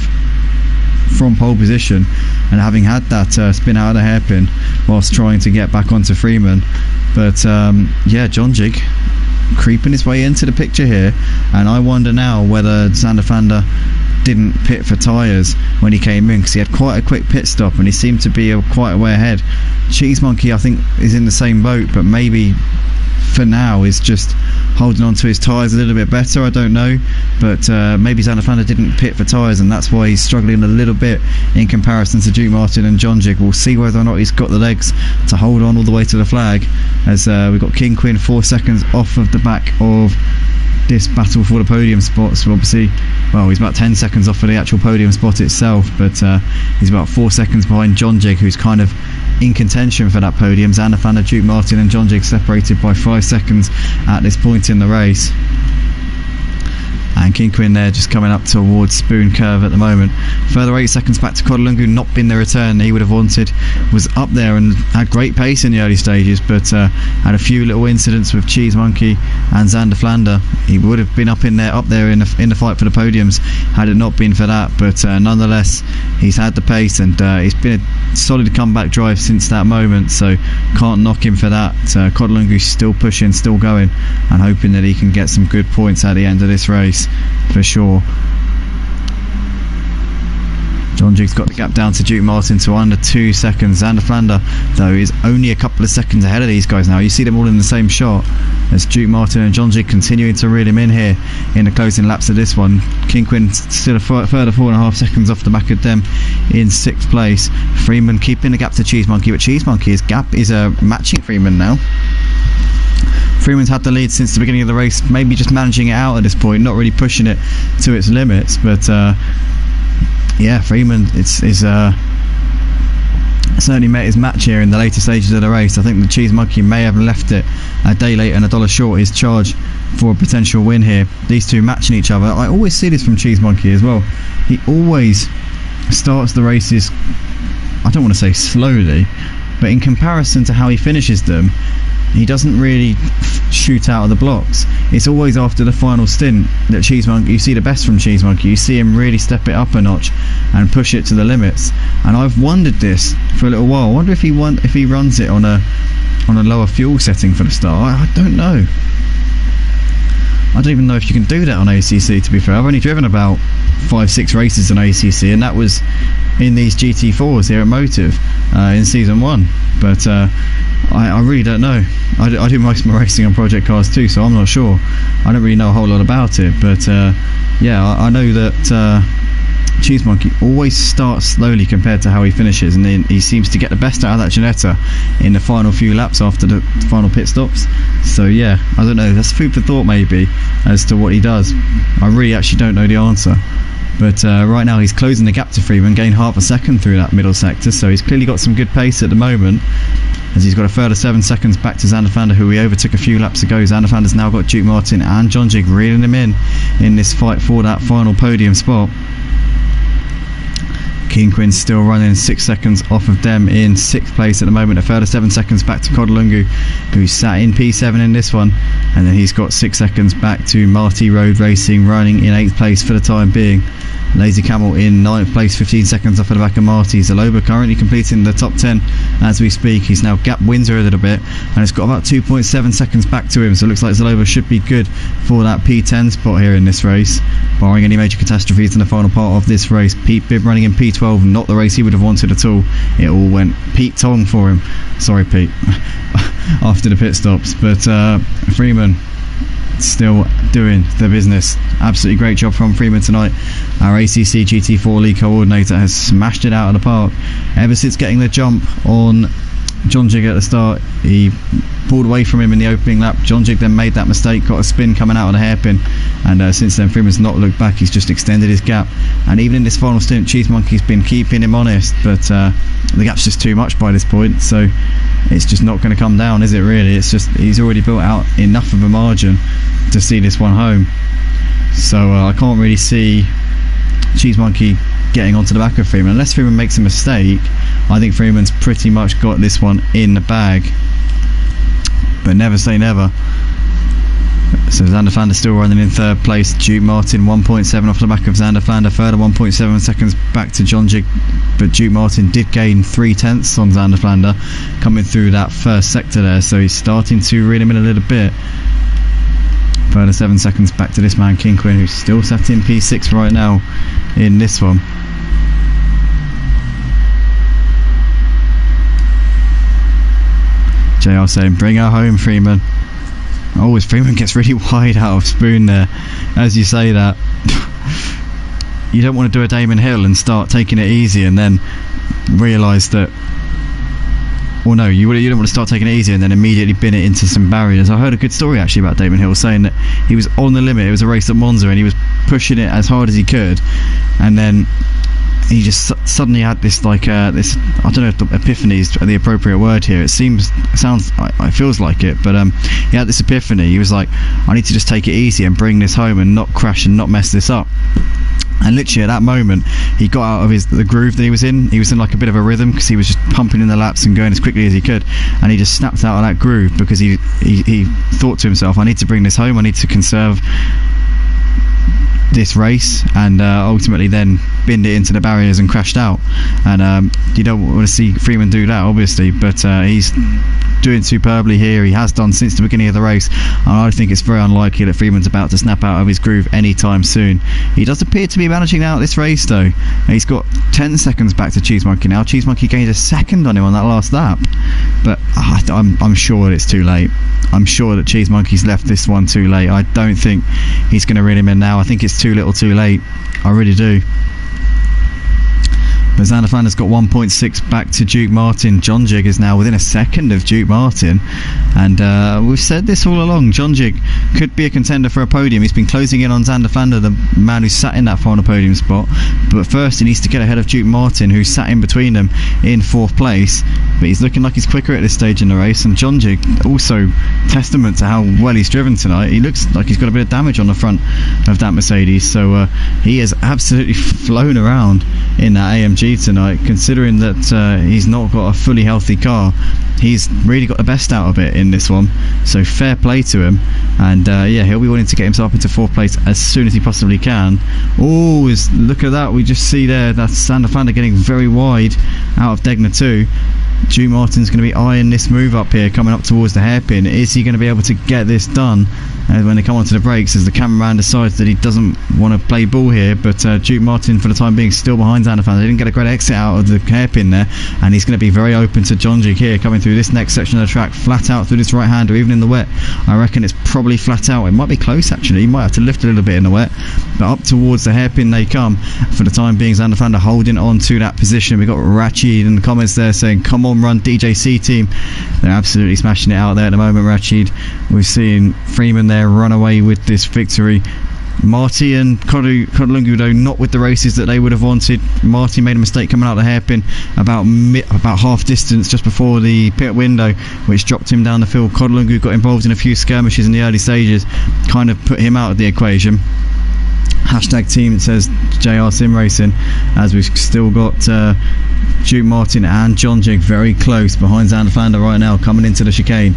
from pole position and having had that spin out of the hairpin whilst trying to get back onto Freeman. But yeah, John Jig creeping his way into the picture here, and I wonder now whether Xander Flander didn't pit for tyres when he came in, because he had quite a quick pit stop and he seemed to be quite a way ahead. Cheese Monkey, I think, is in the same boat, but maybe for now is just holding on to his tyres a little bit better. I don't know, but maybe Xander Flander didn't pit for tyres and that's why he's struggling a little bit in comparison to Duke Martin and John Jig. We'll see whether or not he's got the legs to hold on all the way to the flag, as we've got King Quinn 4 seconds off of the back of this battle for the podium spot. So obviously, well, he's about 10 seconds off of the actual podium spot itself, but he's about 4 seconds behind John Jig, who's kind of in contention for that podium. Xander Flander, Duke Martin and John Jig separated by 5 seconds at this point in the race. And King Quinn there just coming up towards Spoon Curve at the moment. Further 8 seconds back to Kodalungu, not been the return he would have wanted. Was up there and had great pace in the early stages, but had a few little incidents with Cheese Monkey and Xander Flander. He would have been up there in the fight for the podiums had it not been for that. But nonetheless, he's had the pace and it's been a solid comeback drive since that moment, so can't knock him for that. Kodalungu's still pushing, still going, and hoping that he can get some good points at the end of this race for sure. John Jig's got the gap down to Duke Martin to under 2 seconds. Xander Flander, though, is only a couple of seconds ahead of these guys now. You see them all in the same shot as Duke Martin and John Jig continuing to reel him in here in the closing laps of this one. King Quinn still a further 4.5 seconds off the back of them in 6th place. Freeman keeping the gap to Cheese Monkey, but Cheese Monkey's gap is matching Freeman now. Freeman's had the lead since the beginning of the race, maybe just managing it out at this point, not really pushing it to its limits, but yeah, Freeman is certainly met his match here in the later stages of the race. I think the Cheese Monkey may have left it a day late and $1 short his charge for a potential win here. These two matching each other. I always see this from CheeseMonkey as well. He always starts the races, I don't want to say slowly, but in comparison to how he finishes them, he doesn't really shoot out of the blocks. It's always after the final stint that CheeseMonkey, you see the best from CheeseMonkey. You see him really step it up a notch and push it to the limits. And I've wondered this for a little while. I wonder if he runs it on a lower fuel setting for the start. I don't know. I don't even know if you can do that on ACC, to be fair. I've only driven about 5-6 races on ACC, and that was in these GT4s here at Motive in season 1. But I really don't know. I do most of my racing on Project Cars too, so I'm not sure. I don't really know a whole lot about it, but yeah, I know that CheeseMonkey always starts slowly compared to how he finishes, and then he seems to get the best out of that Ginetta in the final few laps after the final pit stops. So yeah, I don't know, that's food for thought maybe as to what he does. I really actually don't know the answer. But right now he's closing the gap to Freeman, gained half a second through that middle sector, so he's clearly got some good pace at the moment, as he's got a further 7 seconds back to Zanderlander, who he overtook a few laps ago. Zanderlander's now got Duke Martin and John Jig reeling him in this fight for that final podium spot. Kingquin's still running 6 seconds off of them in 6th place at the moment. A further 7 seconds back to Kodalungu, who's sat in P7 in this one, and then he's got 6 seconds back to Marty Road Racing, running in 8th place for the time being. Lazy Camel in 9th place, 15 seconds off of the back of Marty. Zaloba currently completing the top 10 as we speak. He's now gap Windsor a little bit, and it's got about 2.7 seconds back to him, so it looks like Zaloba should be good for that P10 spot here in this race, barring any major catastrophes in the final part of this race. Pete Bibb running in P12, not the race he would have wanted at all. It all went Pete Tong for him. Sorry, Pete. After the pit stops, but Freeman still doing the business. Absolutely great job from Freeman tonight. Our ACC GT4 league coordinator has smashed it out of the park. Ever since getting the jump on John Jig at the start, he pulled away from him in the opening lap. John Jig then made that mistake, got a spin coming out of the hairpin, and since then Freeman's not looked back. He's just extended his gap, and even in this final stint, CheeseMonkey's been keeping him honest, but the gap's just too much by this point, so it's just not going to come down, is it really? It's just, he's already built out enough of a margin to see this one home. So I can't really see CheeseMonkey getting onto the back of Freeman unless Freeman makes a mistake. I think Freeman's pretty much got this one in the bag, but never say never. So Zanderlander still running in 3rd place. Duke Martin 1.7 off the back of Zanderlander, further 1.7 seconds back to John Jig, but Duke Martin did gain 3/10 on Zanderlander coming through that first sector there, so he's starting to reel him in a little bit. Further 7 seconds back to this man Kingquin, who's still sat in P6 right now in this one. JR saying bring her home, Freeman. Oh, as Freeman gets really wide out of spoon there. As you say that, you don't want to do a Damon Hill and start taking it easy and then realise that, well no, you don't want to start taking it easy and then immediately bin it into some barriers. I heard a good story actually about Damon Hill saying that he was on the limit. It was a race at Monza and he was pushing it as hard as he could, and then he just suddenly had this this, I don't know if epiphany is the appropriate word here. It feels like it, but he had this epiphany. He was like, I need to just take it easy and bring this home and not crash and not mess this up. And literally at that moment he got out of the groove that he was in. He was in like a bit of a rhythm because he was just pumping in the laps and going as quickly as he could, and he just snapped out of that groove because he thought to himself, I need to bring this home, I need to conserve this race, and ultimately then binned it into the barriers and crashed out. And you don't want to see Freeman do that obviously, but he's doing superbly here. He has done since the beginning of the race, and I think it's very unlikely that Freeman's about to snap out of his groove anytime soon. He does appear to be managing out this race though. He's got 10 seconds back to CheeseMonkey now. CheeseMonkey gained a second on him on that last lap, but I'm sure it's too late. I'm sure that CheeseMonkey's left this one too late. I don't think he's going to reel him in now. I think it's too little too late. I really do. But Xander Flander's got 1.6 back to Duke Martin. Jonjig is now within a second of Duke Martin, and we've said this all along. Jonjig could be a contender for a podium. He's been closing in on Xander Flander, the man who sat in that final podium spot, but first he needs to get ahead of Duke Martin, who sat in between them in 4th place, but he's looking like he's quicker at this stage in the race. And Jonjig, also testament to how well he's driven tonight. He looks like he's got a bit of damage on the front of that Mercedes, so he has absolutely flown around in that AMG tonight, considering that he's not got a fully healthy car. He's really got the best out of it in this one, so fair play to him. And yeah, he'll be wanting to get himself into 4th place as soon as he possibly can. Oh, look at that, we just see there, that's Xander Flander getting very wide out of Degner 2. Duke Martin's going to be eyeing this move up here, coming up towards the hairpin. Is he going to be able to get this done when they come onto the brakes, as the cameraman decides that he doesn't want to play ball here? But Duke Martin, for the time being, still behind Xander Flander. They didn't get a great exit out of the hairpin there, and he's going to be very open to Jonjig here, coming through this next section of the track, flat out through this right-hander, even in the wet. I reckon it's probably flat out. It might be close, actually. He might have to lift a little bit in the wet, but up towards the hairpin they come. For the time being, Xander Flander holding on to that position. We've got RaKiMaJe in the comments there saying, come on, run DJC team. They're absolutely smashing it out there at the moment, RaKiMaJe. We're seeing Freeman there run away with this victory. Marty and Kodolungu, though, not with the races that they would have wanted. Marty made a mistake coming out of the hairpin about half distance just before the pit window, which dropped him down the field. Kodolungu got involved in a few skirmishes in the early stages, kind of put him out of the equation. Hashtag team, it says JR Sim Racing, as we've still got Duke Martin and Jonjig very close behind Xander Flander right now, coming into the chicane.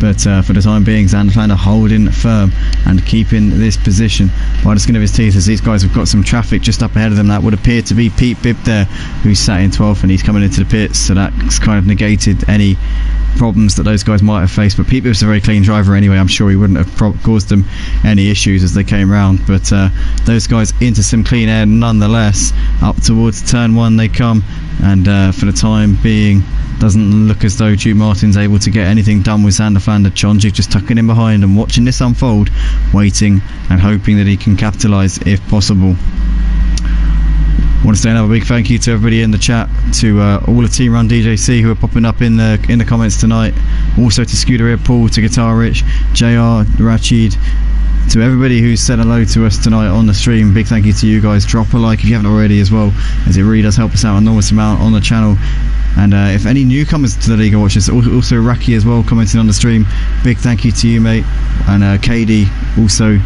But for the time being, Xander Flander holding firm and keeping this position by the skin of his teeth, as these guys have got some traffic just up ahead of them. That would appear to be Pete Bibb there, who's sat in 12th, and he's coming into the pits, so that's kind of negated any problems that those guys might have faced. But Pete Bibb's a very clean driver anyway. I'm sure he wouldn't have caused them any issues as they came round. But those guys into some clean air nonetheless. Up towards turn 1 they come, and for the time being, doesn't look as though Duke Martin's able to get anything done with Xander Flander. Jonjig just tucking in behind and watching this unfold, waiting and hoping that he can capitalise if possible. I want to say another big thank you to everybody in the chat, to all the Team Run DJC who are popping up in the comments tonight, also to Scooter Ear Paul, to Guitar Rich, JR, RaKiMaJe, to everybody who's said hello to us tonight on the stream. Big thank you to you guys. Drop a like if you haven't already as well, as it really does help us out an enormous amount on the channel. And if any newcomers to the league are watching, also Raki as well commenting on the stream, big thank you to you, mate. And KD also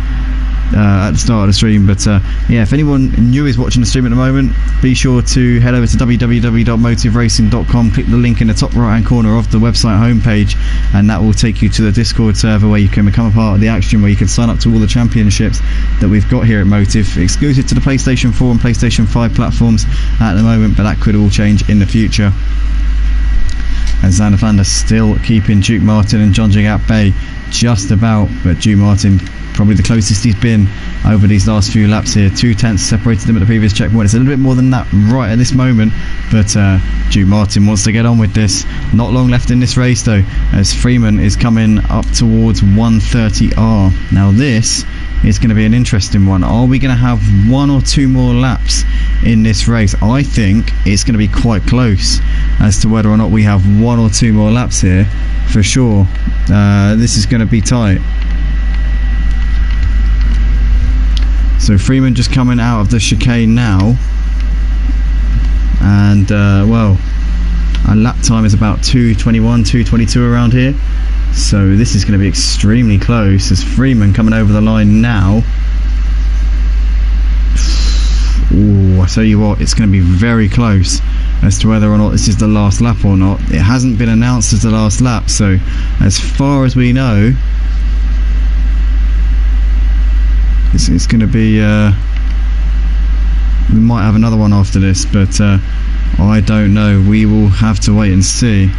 at the start of the stream. But yeah, if anyone new is watching the stream at the moment, be sure to head over to www.motiveracing.com, click the link in the top right hand corner of the website homepage, and that will take you to the Discord server where you can become a part of the action, where you can sign up to all the championships that we've got here at Motive, exclusive to the PlayStation 4 and PlayStation 5 platforms at the moment, but that could all change in the future. And Xander Flander still keeping Duke Martin and Jonjig at bay just about, but Duke Martin probably the closest he's been over these last few laps here. 2/10 separated them at the previous checkpoint. It's a little bit more than that right at this moment, but Duke Martin wants to get on with this. Not long left in this race though, as Freeman is coming up towards 130R. Now this is going to be an interesting one. Are we going to have 1 or 2 more laps in this race? I think it's going to be quite close as to whether or not we have 1 or 2 more laps here for sure. This is going to be tight. So Freeman just coming out of the chicane now, and well, our lap time is about 2:21, 2:22 around here. So this is going to be extremely close, as Freeman coming over the line now. Ooh, I tell you what, it's going to be very close as to whether or not this is the last lap or not. It hasn't been announced as the last lap, so as far as we know, it's going to be we might have another one after this, but I don't know. We will have to wait and see.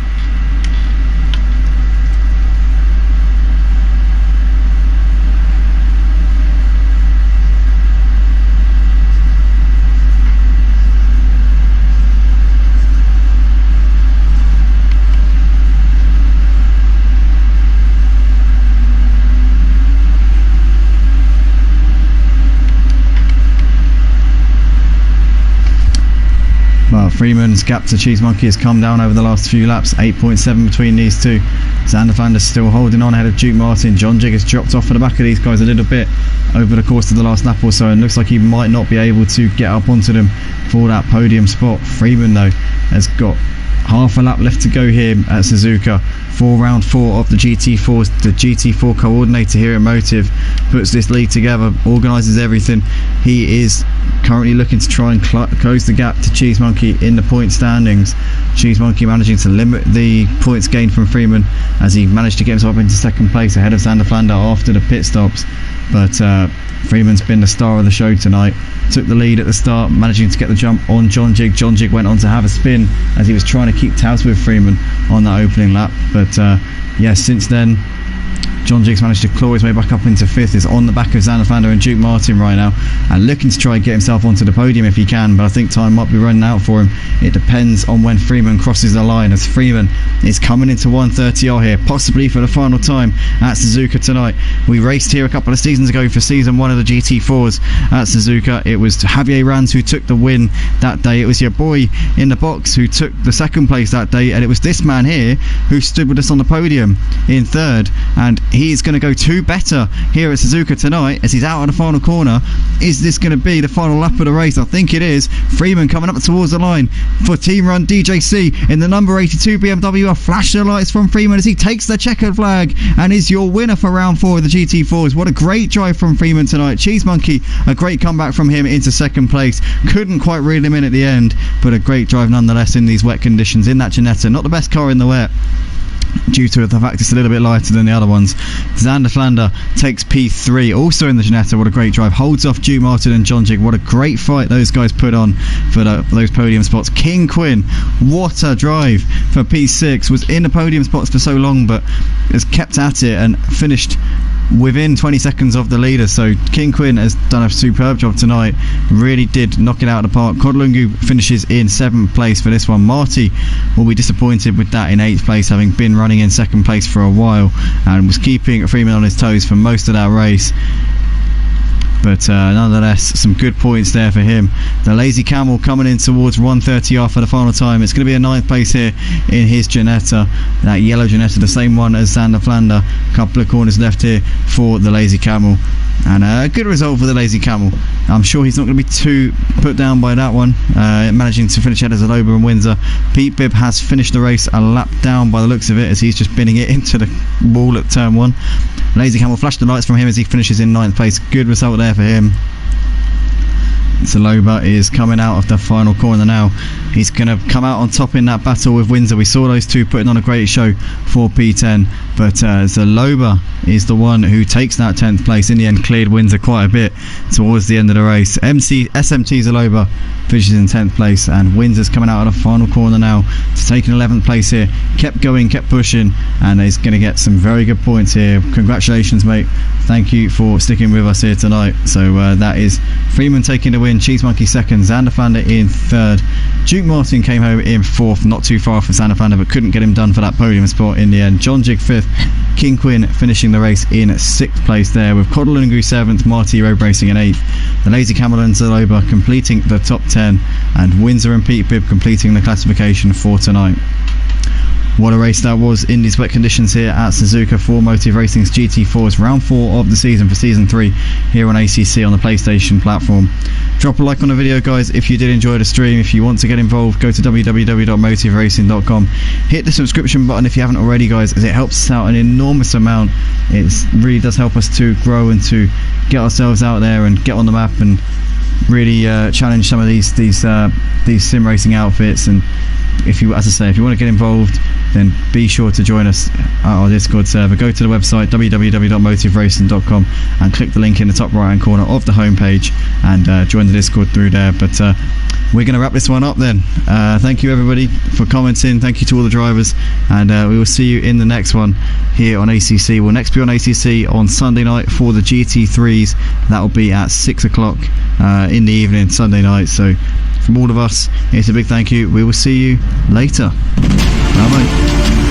Freeman's gap to Cheese Monkey has come down over the last few laps, 8.7 between these two. Xander Flanders still holding on ahead of Duke Martin. John Jig has dropped off at the back of these guys a little bit over the course of the last lap or so, and looks like he might not be able to get up onto them for that podium spot. Freeman though has got half a lap left to go here at Suzuka for round 4 of the GT4s. The GT4 coordinator here at Motive puts this lead together, organises everything. He is currently looking to try and close the gap to Cheese Monkey in the point standings. Cheese Monkey managing to limit the points gained from Freeman as he managed to get himself into second place ahead of Xander Flander after the pit stops. But Freeman's been the star of the show tonight. Took the lead at the start, managing to get the jump on John Jig. John Jig went on to have a spin as he was trying to keep tabs with Freeman on that opening lap. But yeah, since then John Jig's managed to claw his way back up into 5th. Is on the back of Xander Flander and Duke Martin right now, and looking to try and get himself onto the podium if he can, but I think time might be running out for him. It depends on when Freeman crosses the line, as Freeman is coming into 130R here, possibly for the final time at Suzuka tonight. We raced here a couple of seasons ago for season 1 of the GT4s at Suzuka. It was Javier Ranz who took the win that day. It was your boy in the box who took the second place that day, and it was this man here who stood with us on the podium in 3rd, and he's going to go 2 better here at Suzuka tonight as he's out on the final corner. Is this going to be the final lap of the race? I think it is. Freeman coming up towards the line for Team Run DJC in the number 82 BMW. A flash of lights from Freeman as he takes the checkered flag and is your winner for round 4 of the GT4s. What a great drive from Freeman tonight. Cheese Monkey, a great comeback from him into second place. Couldn't quite reel him in at the end, but a great drive nonetheless in these wet conditions in that Ginetta. Not the best car in the wet, due to the fact it's a little bit lighter than the other ones. Xander Flander takes P3 also in the Ginetta. What a great drive, holds off Duke Martin and John Jig. What a great fight those guys put on for those podium spots. King Quinn, what a drive for P6, was in the podium spots for so long but has kept at it and finished within 20 seconds of the leader. So King Quinn has done a superb job tonight, really did knock it out of the park. Kodlungu finishes in 7th place for this one. Marty will be disappointed with that in 8th place, having been running in 2nd place for a while and was keeping Freeman on his toes for most of that race. But nonetheless, some good points there for him. The Lazy Camel coming in towards 130R for the final time. It's going to be a 9th place here in his Ginetta, that yellow Ginetta, the same one as Xander Flander. A couple of corners left here for the Lazy Camel, and a good result for the Lazy Camel. I'm sure he's not going to be too put down by that one, managing to finish ahead as Aloba and Windsor. Pete Bibb has finished the race a lap down by the looks of it, as he's just binning it into the wall at turn 1. Lazy Camel flashed the lights from him as he finishes in 9th place. Good result there for him. Aloba is coming out of the final corner now. He's going to come out on top in that battle with Windsor. We saw those two putting on a great show for P10, but Aloba is the one who takes that 10th place. In the end, cleared Windsor quite a bit towards the end of the race. SMT Aloba finishes in 10th place, and Windsor's coming out of the final corner now to take an 11th place here. Kept going, kept pushing, and he's going to get some very good points here. Congratulations, mate. Thank you for sticking with us here tonight. So that is Freeman taking the win, Cheese Monkey 2nd, Xander Flander in 3rd. Duke Martin came home in 4th, not too far from Xander Flander, but couldn't get him done for that podium spot in the end. John Jig 5th, King Quinn finishing the race in 6th place there, with Kodlungu 7th, Marty Road Racing in 8th. The Lazy Camel and Aloba completing the top 10, and Windsor and Pete Bibb completing the classification for tonight. What a race that was in these wet conditions here at Suzuka for Motive Racing's GT4s, round 4 of the season for season 3 here on ACC on the PlayStation platform. Drop a like on the video, guys, if you did enjoy the stream. If you want to get involved, go to www.motiveracing.com. Hit the subscription button if you haven't already, guys, as it helps us out an enormous amount. It really does help us to grow and to get ourselves out there and get on the map and really challenge some of these sim racing outfits. And if you, as I say, if you want to get involved, then be sure to join us at our Discord server. Go to the website www.motiveracing.com and click the link in the top right hand corner of the homepage and join the Discord through there. But we're going to wrap this one up then. Thank you everybody for commenting. Thank you to all the drivers, and we will see you in the next one here on ACC. We'll next be on ACC on Sunday night for the GT3s. That will be at 6 o'clock in the evening Sunday night. So from all of us, it's a big thank you. We will see you later. Bye bye.